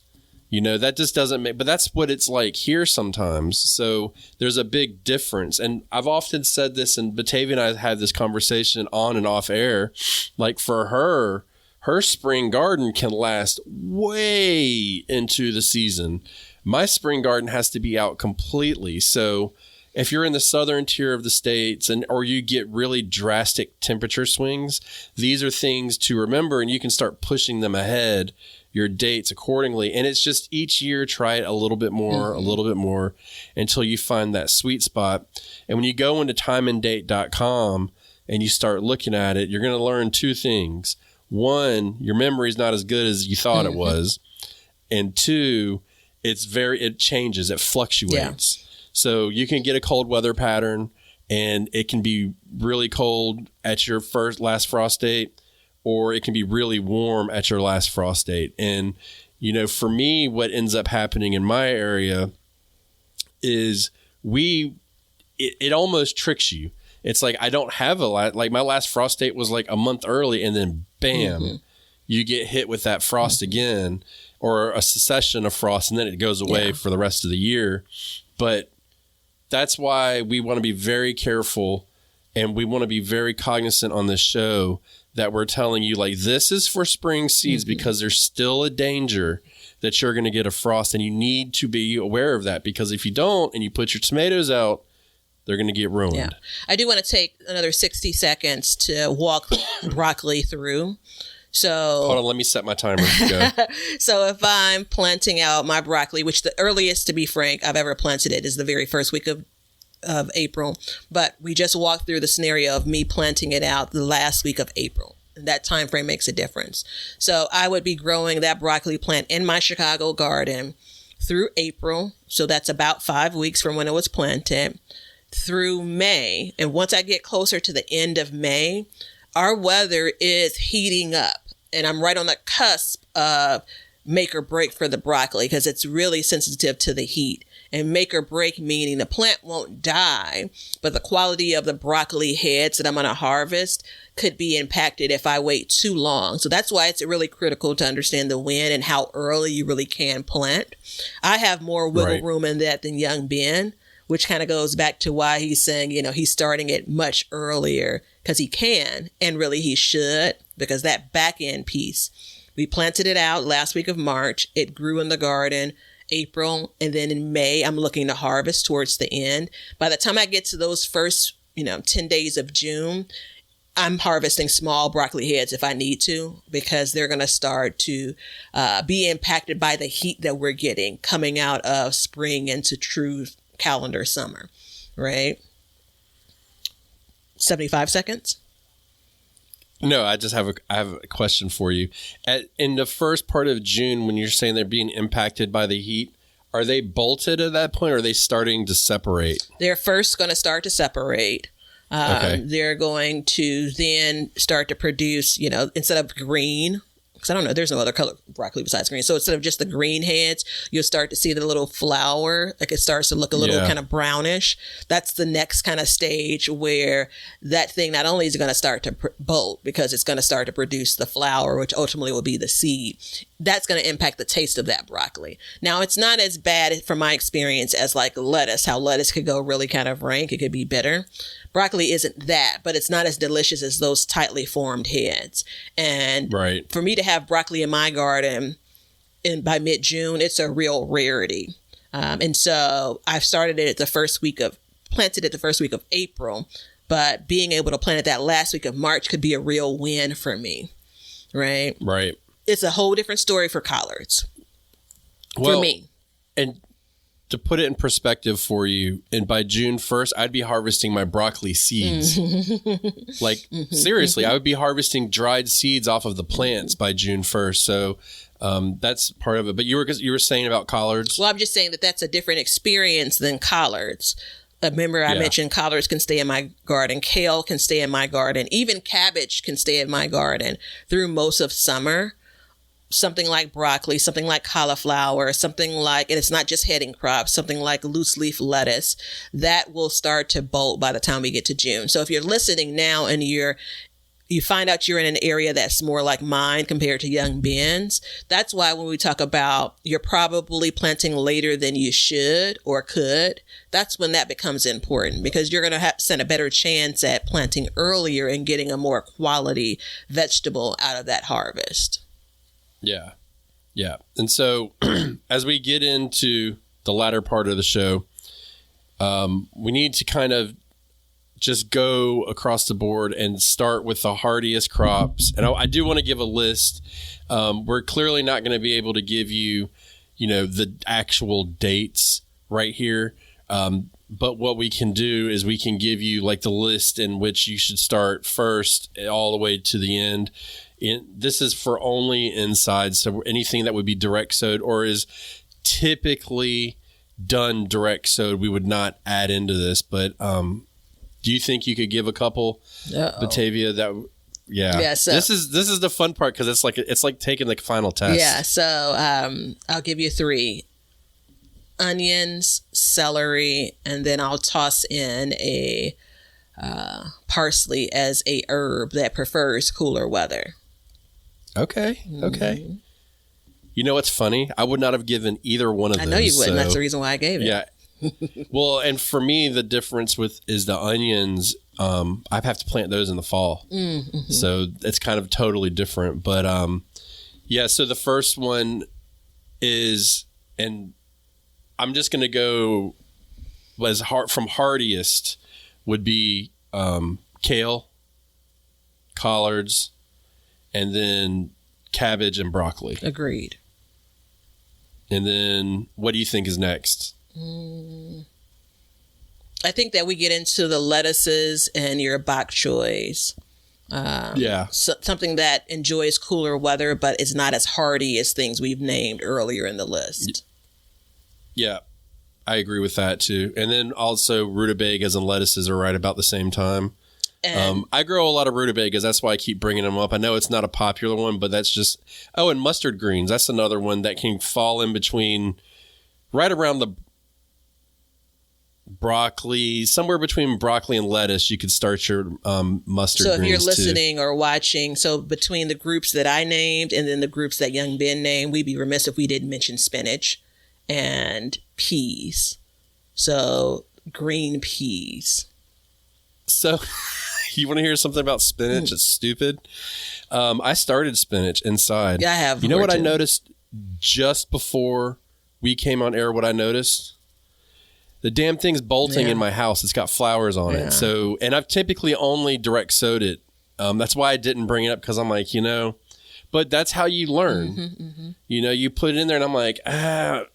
You know, that just doesn't make, but that's what it's like here sometimes. So there's a big difference. And I've often said this, and Batavia and I had this conversation on and off air. Like for her spring garden can last way into the season. My spring garden has to be out completely. So if you're in the southern tier of the states or you get really drastic temperature swings, these are things to remember, and you can start pushing them ahead, your dates accordingly. And it's just each year, try it a little bit more, a little bit more until you find that sweet spot. And when you go into timeanddate.com and you start looking at it, you're going to learn two things. One, your memory is not as good as you thought it was. And two, it changes, it fluctuates. Yeah. So you can get a cold weather pattern and it can be really cold at your last frost date, or it can be really warm at your last frost date. And, you know, for me, what ends up happening in my area is it almost tricks you. It's like, I don't have like my last frost date was like a month early, and then bam, you get hit with that frost again, or a succession of frost, and then it goes away for the rest of the year. But that's why we want to be very careful, and we want to be very cognizant on this show that we're telling you, like, this is for spring seeds, because there's still a danger that you're going to get a frost, and you need to be aware of that, because if you don't and you put your tomatoes out, they're going to get ruined. Yeah. I do want to take another 60 seconds to walk broccoli through. So hold on, let me set my timer to go. So if I'm planting out my broccoli, which the earliest, to be frank, I've ever planted it is the very first week of April, but we just walked through the scenario of me planting it out the last week of April. And that time frame makes a difference. So I would be growing that broccoli plant in my Chicago garden through April. So that's about 5 weeks from when it was planted through May. And once I get closer to the end of May, our weather is heating up, and I'm right on the cusp of make or break for the broccoli, because it's really sensitive to the heat. And make or break meaning the plant won't die, but the quality of the broccoli heads that I'm going to harvest could be impacted if I wait too long. So that's why it's really critical to understand the when and how early you really can plant. I have more wiggle room in that than young Ben, which kind of goes back to why he's saying, you know, he's starting it much earlier, because he can, and really he should, because that back end piece, we planted it out last week of March. It grew in the garden April, and then in May, I'm looking to harvest towards the end. By the time I get to those first, 10 days of June, I'm harvesting small broccoli heads if I need to, because they're going to start to be impacted by the heat that we're getting coming out of spring into true calendar summer, right? 75 seconds. No, I have a question for you. In the first part of June, when you're saying they're being impacted by the heat, are they bolted at that point, or are they starting to separate? They're first going to start to separate. Okay. They're going to then start to produce, instead of green, because I don't know, there's no other color broccoli besides green. So instead of just the green heads, you'll start to see the little flower, like it starts to look a little kind of brownish. That's the next kind of stage where that thing not only is going to start to bolt, because it's going to start to produce the flower, which ultimately will be the seed. That's going to impact the taste of that broccoli. Now, it's not as bad from my experience as like lettuce, how lettuce could go really kind of rank. It could be bitter. Broccoli isn't that, but it's not as delicious as those tightly formed heads. And for me to have broccoli in my garden by mid-June, it's a real rarity. And so I've planted it the first week of April, but being able to plant it that last week of March could be a real win for me. Right. It's a whole different story for collards. For me. And to put it in perspective for you, and by June 1st, I'd be harvesting my broccoli seeds. Seriously, I would be harvesting dried seeds off of the plants by June 1st. So that's part of it. But you were saying about collards? Well, I'm just saying that that's a different experience than collards. Remember, I mentioned collards can stay in my garden. Kale can stay in my garden. Even cabbage can stay in my garden through most of summer. something like broccoli, something like cauliflower, something like, and it's not just heading crops, something like loose leaf lettuce, that will start to bolt by the time we get to June. So if you're listening now and you find out you're in an area that's more like mine compared to young Ben's, that's why when we talk about you're probably planting later than you should or could, that's when that becomes important, because you're going to stand a better chance at planting earlier and getting a more quality vegetable out of that harvest. Yeah. Yeah. And so as we get into the latter part of the show, we need to kind of just go across the board and start with the hardiest crops. And I do want to give a list. We're clearly not going to be able to give you, the actual dates right here. But what we can do is we can give you like the list in which you should start first all the way to the end. This is for only inside. So anything that would be direct sowed or is typically done direct sowed, we would not add into this. But do you think you could give a couple, Batavia? Yeah. So this is the fun part, because it's like taking the final test. Yeah. So I'll give you 3: onions, celery, and then I'll toss in a parsley as a herb that prefers cooler weather. Okay. Okay. You know what's funny? I would not have given either one of those. I know you wouldn't. That's the reason why I gave it. Yeah. Well, and for me, the difference is the onions. I have to plant those in the fall. Mm-hmm. So it's kind of totally different. But so the first one is, and I'm just going to go from hardiest would be kale, collards, and then cabbage and broccoli. Agreed. And then what do you think is next? I think that we get into the lettuces and your bok choys. Something that enjoys cooler weather, but is not as hardy as things we've named earlier in the list. Yeah, I agree with that too. And then also rutabagas and lettuces are right about the same time. And I grow a lot of rutabagas. That's why I keep bringing them up. I know it's not a popular one, but that's just... Oh, and mustard greens. That's another one that can fall in between, right around the broccoli, somewhere between broccoli and lettuce. You could start your mustard greens. So if you're listening or watching, so between the groups that I named and then the groups that young Ben named, we'd be remiss if we didn't mention spinach and peas. So green peas. So... You want to hear something about spinach? It's stupid. I started spinach inside. Yeah, I have. You know what I noticed just before we came on air? What I noticed? The damn thing's bolting in my house. It's got flowers on it. So, and I've typically only direct sowed it. That's why I didn't bring it up, because I'm like, but that's how you learn. Mm-hmm, mm-hmm. You put it in there, and I'm like,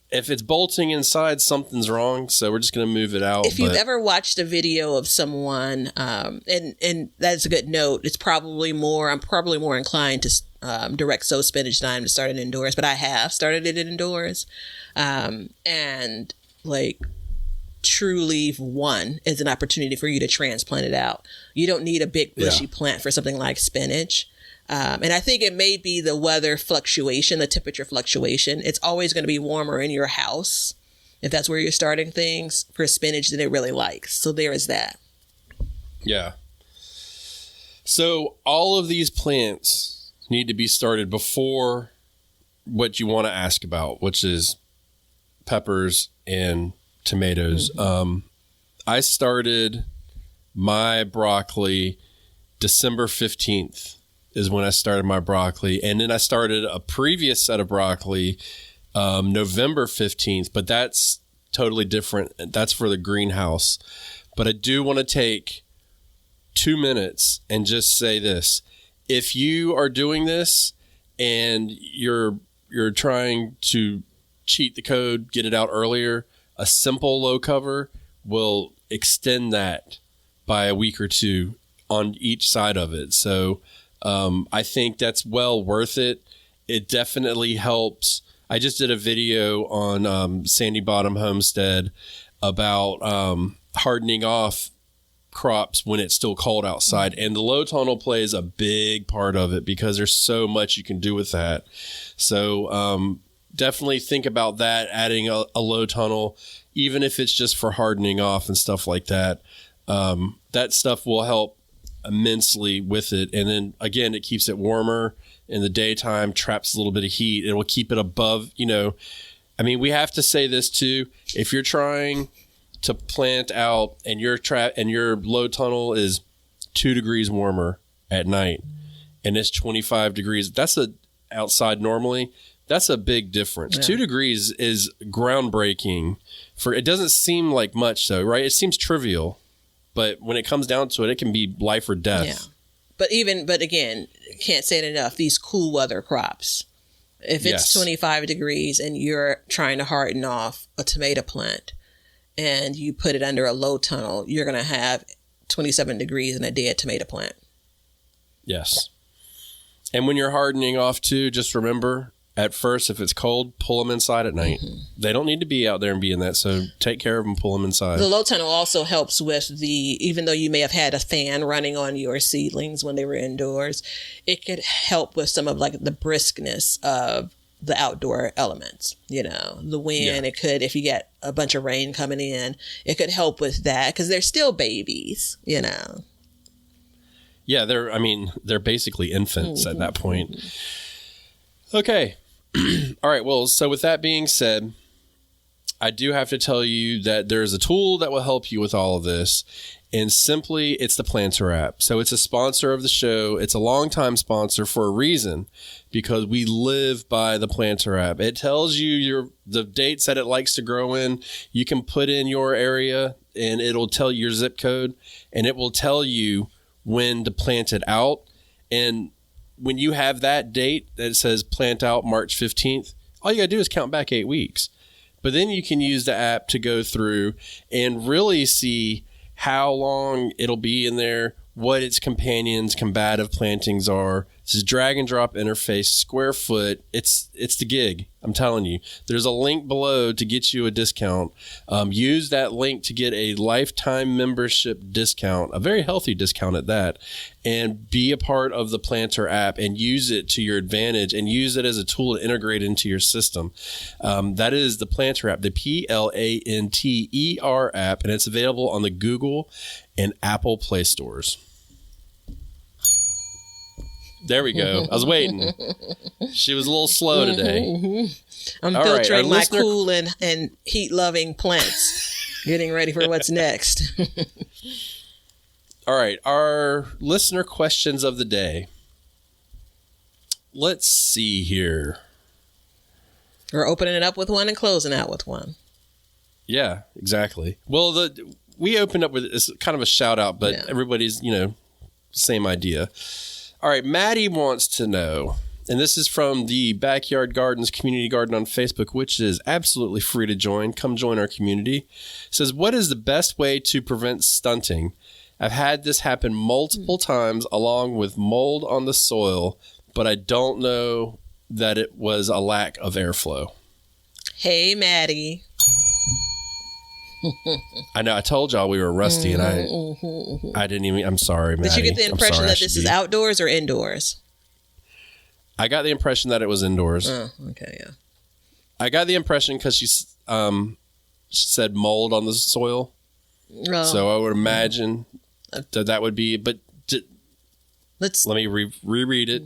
if it's bolting inside, something's wrong. So we're just going to move it out. If you've ever watched a video of someone, and that's a good note, I'm probably more inclined to direct sow spinach than I am to start it indoors, but I have started it indoors. And like True Leaf 1 is an opportunity for you to transplant it out. You don't need a big bushy plant for something like spinach. And I think it may be the weather fluctuation, the temperature fluctuation. It's always going to be warmer in your house, if that's where you're starting things, for spinach than it really likes. So there is that. Yeah. So all of these plants need to be started before what you want to ask about, which is peppers and tomatoes. Mm-hmm. I started my broccoli December 15th. Is when I started my broccoli. And then I started a previous set of broccoli November 15th, but that's totally different. That's for the greenhouse. But I do want to take 2 minutes and just say this. If you are doing this and you're trying to cheat the code, get it out earlier, a simple low cover will extend that by a week or two on each side of it. So I think that's well worth it. It definitely helps. I just did a video on Sandy Bottom Homestead about hardening off crops when it's still cold outside. And the low tunnel plays a big part of it because there's so much you can do with that. So definitely think about that, adding a low tunnel, even if it's just for hardening off and stuff like that. That stuff will help immensely with it. And then again, it keeps it warmer in the daytime, traps a little bit of heat. It will keep it above, we have to say this too. If you're trying to plant out and your low tunnel is 2 degrees warmer at night and it's 25 degrees, that's outside normally. That's a big difference. Yeah. 2 degrees is groundbreaking it doesn't seem like much though, right? It seems trivial, but when it comes down to it, it can be life or death. Yeah. But again, can't say it enough. These cool weather crops, if it's 25 degrees and you're trying to harden off a tomato plant and you put it under a low tunnel, you're going to have 27 degrees in a dead tomato plant. Yes. And when you're hardening off too, just remember, at first, if it's cold, pull them inside at night. Mm-hmm. They don't need to be out there and be in that, so take care of them, pull them inside. The low tunnel also helps with even though you may have had a fan running on your seedlings when they were indoors, it could help with some of like the briskness of the outdoor elements, the wind. It could, if you get a bunch of rain coming in, it could help with that because they're still babies, Yeah, they're basically infants at that point. Okay. All right. Well, so with that being said, I do have to tell you that there's a tool that will help you with all of this. And simply, it's the Planter app. So it's a sponsor of the show. It's a longtime sponsor for a reason, because we live by the Planter app. It tells you the dates that it likes to grow in. You can put in your area and it'll tell you your zip code, and it will tell you when to plant it out. And when you have that date that says plant out March 15th, all you got to do is count back 8 weeks. But then you can use the app to go through and really see how long it'll be in there, what its companions, combative plantings are. This is drag and drop interface, square foot. It's the gig. I'm telling you. There's a link below to get you a discount. Use that link to get a lifetime membership discount, a very healthy discount at that, and be a part of the Planter app and use it to your advantage and use it as a tool to integrate into your system. That is the Planter app, the Planter app, and it's available on the Google and Apple Play stores. There we go. I was waiting. She was a little slow today. I'm filtering my cool and heat-loving plants, getting ready for what's next. All right. Our listener questions of the day. Let's see here. We're opening it up with one and closing out with one. Yeah, exactly. Well, we opened up with it's kind of a shout-out, but everybody's, same idea. All right, Maddie wants to know, and this is from the Backyard Gardens Community Garden on Facebook, which is absolutely free to join. Come join our community. It says, what is the best way to prevent stunting? I've had this happen multiple times along with mold on the soil, but I don't know that it was a lack of airflow. Hey, Maddie. I know. I told y'all we were rusty, and I didn't even. I'm sorry, Maddie. Did you get the impression that this is outdoors or indoors? I got the impression that it was indoors. Oh, okay, yeah. I got the impression because she said mold on the soil, so I would imagine that would be. But let me reread it,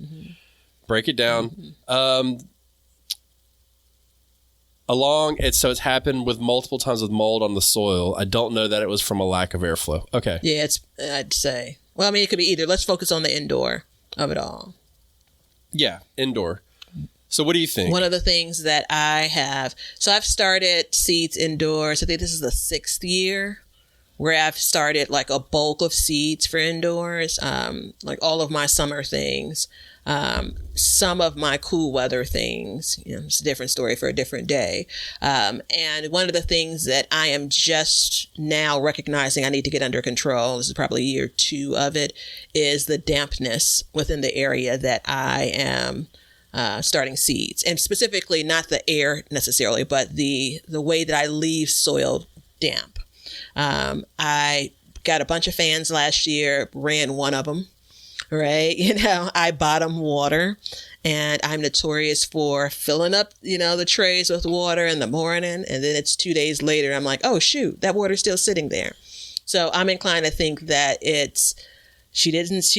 break it down. So it's happened with multiple times with mold on the soil. I don't know that it was from a lack of airflow. Okay. Yeah, I'd say. Well, it could be either. Let's focus on the indoor of it all. Yeah, indoor. So what do you think? One of the things that I have, so I've started seeds indoors. I think this is the 6th year where I've started like a bulk of seeds for indoors, like all of my summer things. Some of my cool weather things, it's a different story for a different day. And one of the things that I am just now recognizing I need to get under control, this is probably year 2 of it, is the dampness within the area that I am starting seeds. And specifically not the air necessarily, but the way that I leave soil damp. I got a bunch of fans last year, ran one of them, right? I bottom water, and I'm notorious for filling up, the trays with water in the morning. And then it's 2 days later, I'm like, oh, shoot, that water's still sitting there. So I'm inclined to think that she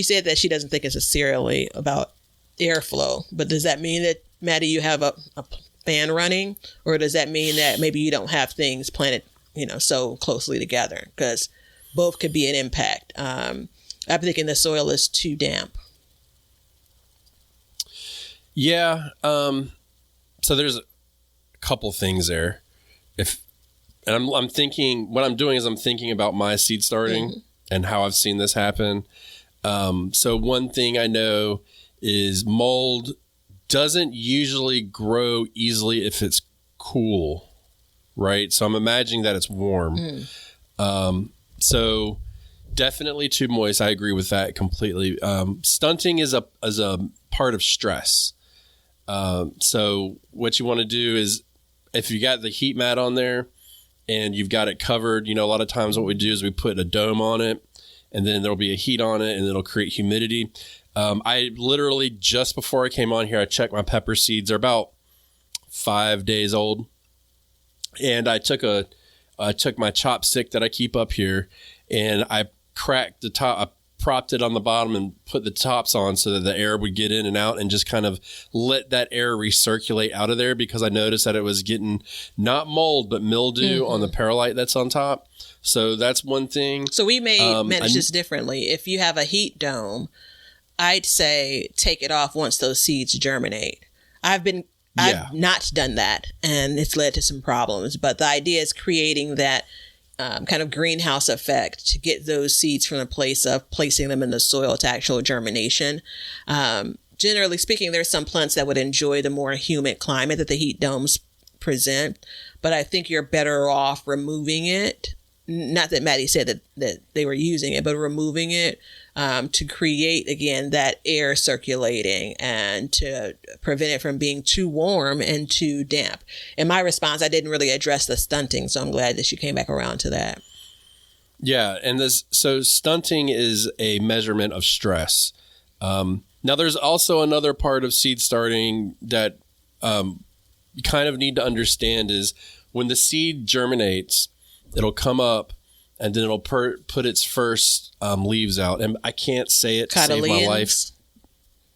said that she doesn't think it's necessarily about airflow. But does that mean that, Maddie, you have a fan running? Or does that mean that maybe you don't have things planted, so closely together? Because both could be an impact. I'm thinking the soil is too damp. Yeah. So there's a couple things there. I'm thinking, what I'm doing is I'm thinking about my seed starting and how I've seen this happen. So one thing I know is mold doesn't usually grow easily if it's cool, right? So I'm imagining that it's warm. So definitely too moist. I agree with that completely. Stunting is a part of stress. So what you want to do is, if you got the heat mat on there and you've got it covered, a lot of times what we do is we put a dome on it, and then there'll be a heat on it, and it'll create humidity. I literally, just before I came on here, I checked my pepper seeds. They're about 5 days old. And I took my chopstick that I keep up here, and I cracked the top. I propped it on the bottom and put the tops on so that the air would get in and out, and just kind of let that air recirculate out of there, because I noticed that it was getting not mold, but mildew on the perlite that's on top. So that's one thing. So we may manage this differently. If you have a heat dome, I'd say take it off once those seeds germinate. I've not done that, and it's led to some problems. But the idea is creating that kind of greenhouse effect to get those seeds from the place of placing them in the soil to actual germination. Generally speaking, there's some plants that would enjoy the more humid climate that the heat domes present, but I think you're better off removing it. Not that Maddie said that they were using it, but removing it to create, again, that air circulating and to prevent it from being too warm and too damp. In my response, I didn't really address the stunting, so I'm glad that you came back around to that. Yeah, and so stunting is a measurement of stress. Now, there's also another part of seed starting that you kind of need to understand is when the seed germinates, it'll come up, and then it'll put its first leaves out. And I can't say it to save my life.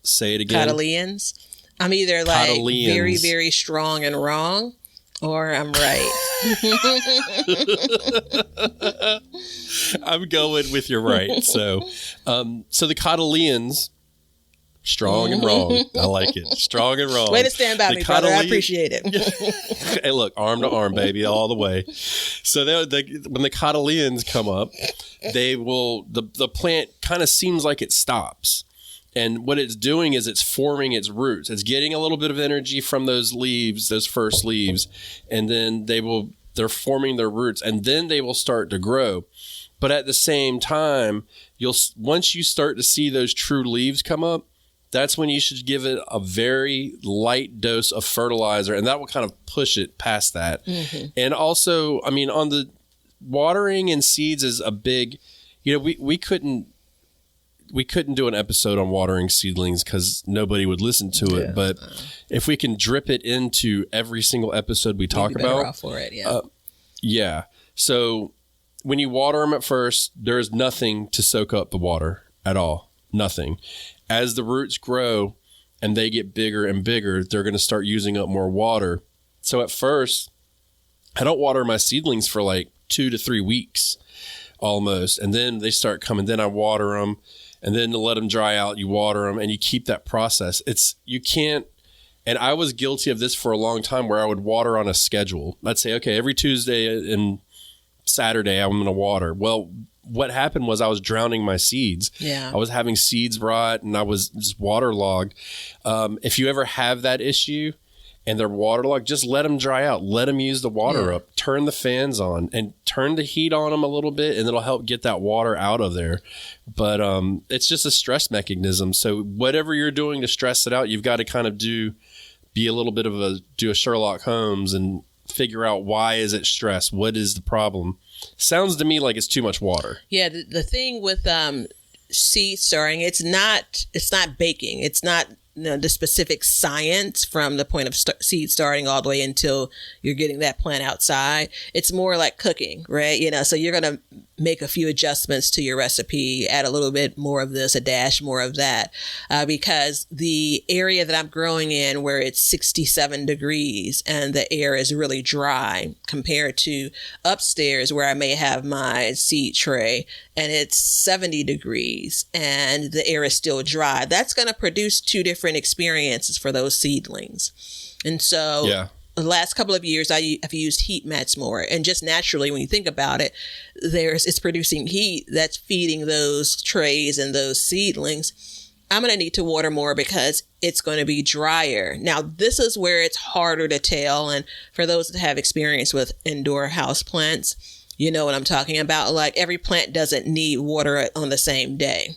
Say it again. Cotyledons. I'm either like very, very strong and wrong, or I'm right. I'm going with you're right. So the cotyledons, strong and wrong. I like it. Strong and wrong. Way to stand by me, brother. I appreciate it. Hey, look, arm to arm, baby, all the way. So when the cotyledons come up, the plant kind of seems like it stops. And what it's doing is it's forming its roots. It's getting a little bit of energy from those leaves, those first leaves, and then they're forming their roots, and then they will start to grow. But at the same time, once you start to see those true leaves come up, that's when you should give it a very light dose of fertilizer, and that will kind of push it past that. And also, I mean, on the watering and seeds is a big, we couldn't do an episode on watering seedlings because nobody would listen to it. But if we can drip it into every single episode we talk about, off for it, yeah. So when you water them at first, there's nothing to soak up the water at all. Nothing. As the roots grow and they get bigger and bigger, they're going to start using up more water. So at first, I don't water my seedlings for like 2 to 3 weeks almost. And then they start coming. Then I water them. And then to let them dry out, you water them, and you keep that process. You can't, and I was guilty of this for a long time where I would water on a schedule. I'd say, okay, every Tuesday and Saturday I'm going to water. Well, what happened was I was drowning my seeds. Yeah. I was having seeds rot, and I was just waterlogged. If you ever have that issue and they're waterlogged, just let them dry out. Let them use the water up. Turn the fans on and turn the heat on them a little bit, and it'll help get that water out of there. But it's just a stress mechanism. So whatever you're doing to stress it out, you've got to kind of do a Sherlock Holmes and figure out why is it stress? What is the problem? sounds to me like it's too much water. Yeah, the thing with seed starting, it's not baking. It's not the specific science from the point of seed starting all the way until you're getting that plant outside. It's more like cooking, right? So you're going to make a few adjustments to your recipe, add a little bit more of this, a dash more of that, because the area that I'm growing in, where it's 67 degrees and the air is really dry compared to upstairs where I may have my seed tray and it's 70 degrees and the air is still dry, that's going to produce two different experiences for those seedlings. And so the last couple of years, I've used heat mats more. And just naturally, when you think about it, it's producing heat that's feeding those trays and those seedlings. I'm going to need to water more because it's going to be drier. Now, this is where it's harder to tell. And for those that have experience with indoor house plants, you know what I'm talking about. Like, every plant doesn't need water on the same day.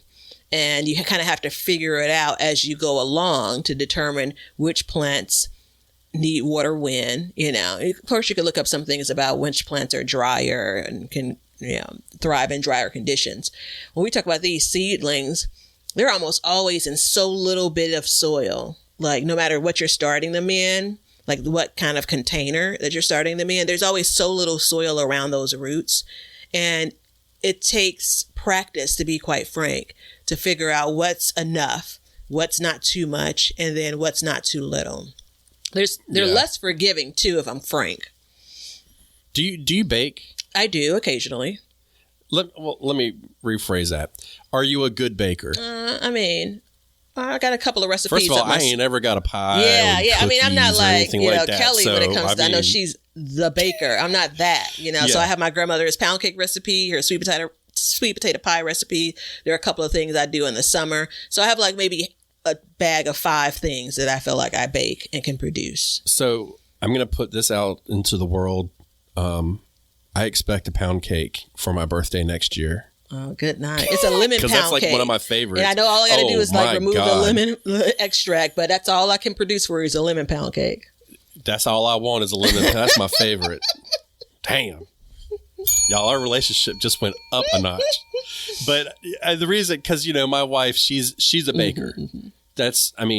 And you kind of have to figure it out as you go along to determine which plants need water when. Of course, you could look up some things about which plants are drier and can thrive in drier conditions. When we talk about these seedlings, they're almost always in so little bit of soil. Like, no matter what you're starting them in, like what kind of container that you're starting them in, there's always so little soil around those roots. And it takes practice, to be quite frank, to figure out what's enough, what's not too much, and then what's not too little. They're less forgiving too, if I'm frank. Do you bake? I do occasionally. Let me rephrase that. Are you a good baker? I got a couple of recipes. First of all, I ain't ever got a pie. Yeah. I mean, I'm not like Kelly so, when it comes to. I know she's the baker. I'm not that. So I have my grandmother's pound cake recipe, her sweet potato pie recipe. There are a couple of things I do in the summer. So I have like maybe a bag of 5 things that I feel like I bake and can produce. So I'm going to put this out into the world. I expect a pound cake for my birthday next year. Oh, good night. It's a lemon pound cake. Because that's like one of my favorites. And I know all I got to do is like remove the lemon extract, but that's all I can produce for you is a lemon pound cake. That's all I want is a lemon pound. That's my favorite. Damn. Y'all, our relationship just went up a notch. But the reason, because, my wife, she's a baker.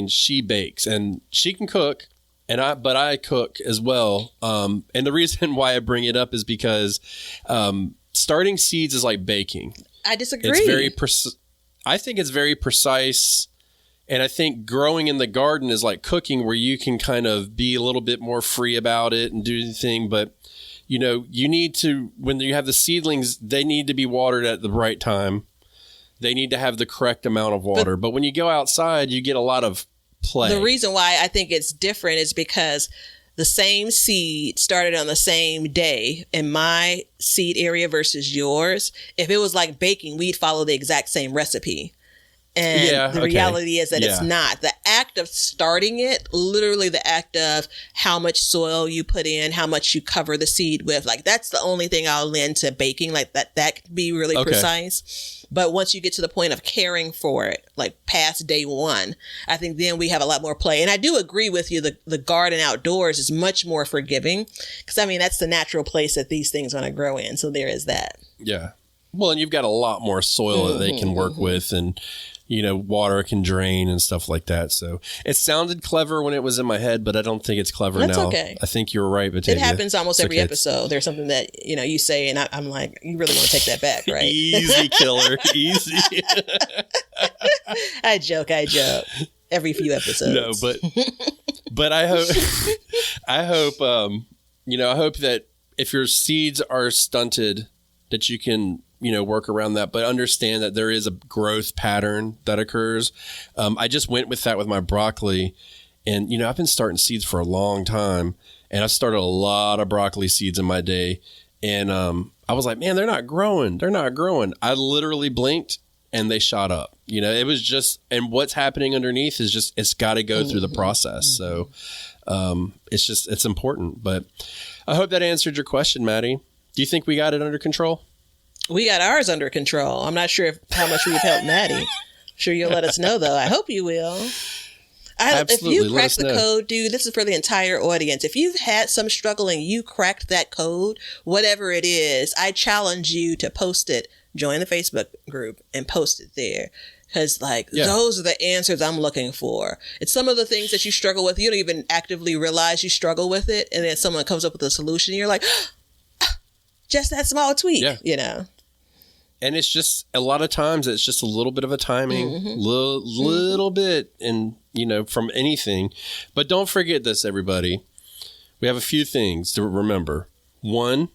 She bakes and she can cook. But I cook as well. And the reason why I bring it up is because starting seeds is like baking. I disagree. It's very I think it's very precise. And I think growing in the garden is like cooking, where you can kind of be a little bit more free about it and do anything. But, you need to, when you have the seedlings, they need to be watered at the right time. They need to have the correct amount of water. But when you go outside, you get a lot of play. The reason why I think it's different is because the same seed started on the same day in my seed area versus yours. If it was like baking, we'd follow the exact same recipe. And the reality is that it's not. The act of starting it, literally the act of how much soil you put in, how much you cover the seed with, like that's the only thing I'll lend to baking. Like that can be really precise. But once you get to the point of caring for it, like past day one, I think then we have a lot more play. And I do agree with you. The garden outdoors is much more forgiving because that's the natural place that these things are going to grow in. So there is that. Yeah. Well, and you've got a lot more soil that they can work with, and water can drain and stuff like that. So it sounded clever when it was in my head, but I don't think it's clever now. That's okay. I think you're right, Batavia. It happens almost every episode. There's something that, you say, and I'm like, you really want to take that back, right? Easy, killer. Easy. I joke. Every few episodes. No, but I hope, I hope that if your seeds are stunted, that you can, work around that, but understand that there is a growth pattern that occurs. I just went with that with my broccoli, and, I've been starting seeds for a long time, and I've started a lot of broccoli seeds in my day. And, I was like, man, they're not growing. I literally blinked and they shot up, it was just, and what's happening underneath is just, it's got to go through the process. So, it's important, but I hope that answered your question, Maddie. Do you think we got it under control? We got ours under control. I'm not sure how much we've helped Maddie. I'm sure you'll let us know, though. I hope you will. Absolutely. If you crack the code, dude, this is for the entire audience. If you've had some struggle and you cracked that code, whatever it is, I challenge you to post it. Join the Facebook group and post it there. Because, those are the answers I'm looking for. It's some of the things that you struggle with. You don't even actively realize you struggle with it. And then someone comes up with a solution. And you're like, just that small tweak, And it's just, a lot of times, it's just a little bit of a timing, little bit, and, from anything. But don't forget this, everybody. We have a few things to remember. 1,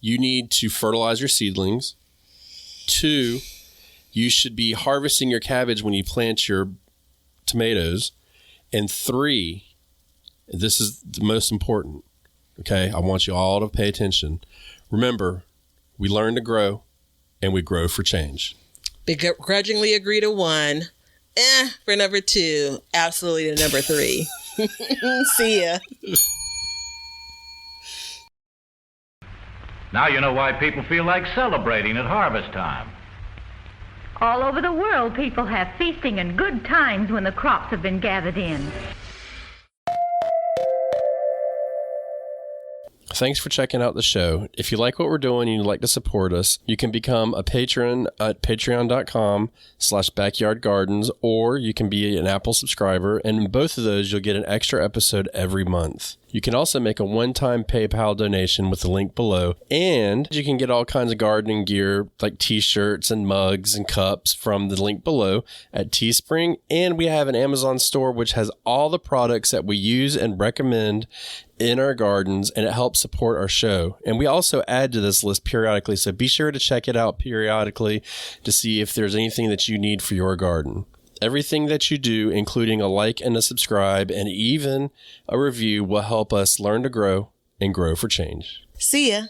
you need to fertilize your seedlings. 2, you should be harvesting your cabbage when you plant your tomatoes. And 3, this is the most important, okay? I want you all to pay attention. Remember, we learn to grow, and we grow for change. Begrudgingly agree to 1. For number 2. Absolutely to number 3. See ya. Now you know why people feel like celebrating at harvest time. All over the world, people have feasting and good times when the crops have been gathered in. Thanks for checking out the show. If you like what we're doing and you'd like to support us, you can become a patron at patreon.com/backyardgardens, or you can be an Apple subscriber, and in both of those, you'll get an extra episode every month. You can also make a one-time PayPal donation with the link below, and you can get all kinds of gardening gear like t-shirts and mugs and cups from the link below at Teespring, and we have an Amazon store which has all the products that we use and recommend in our gardens, and it helps support our show. And we also add to this list periodically, so be sure to check it out periodically to see if there's anything that you need for your garden. Everything that you do, including a like and a subscribe and even a review, will help us learn to grow and grow for change. See ya.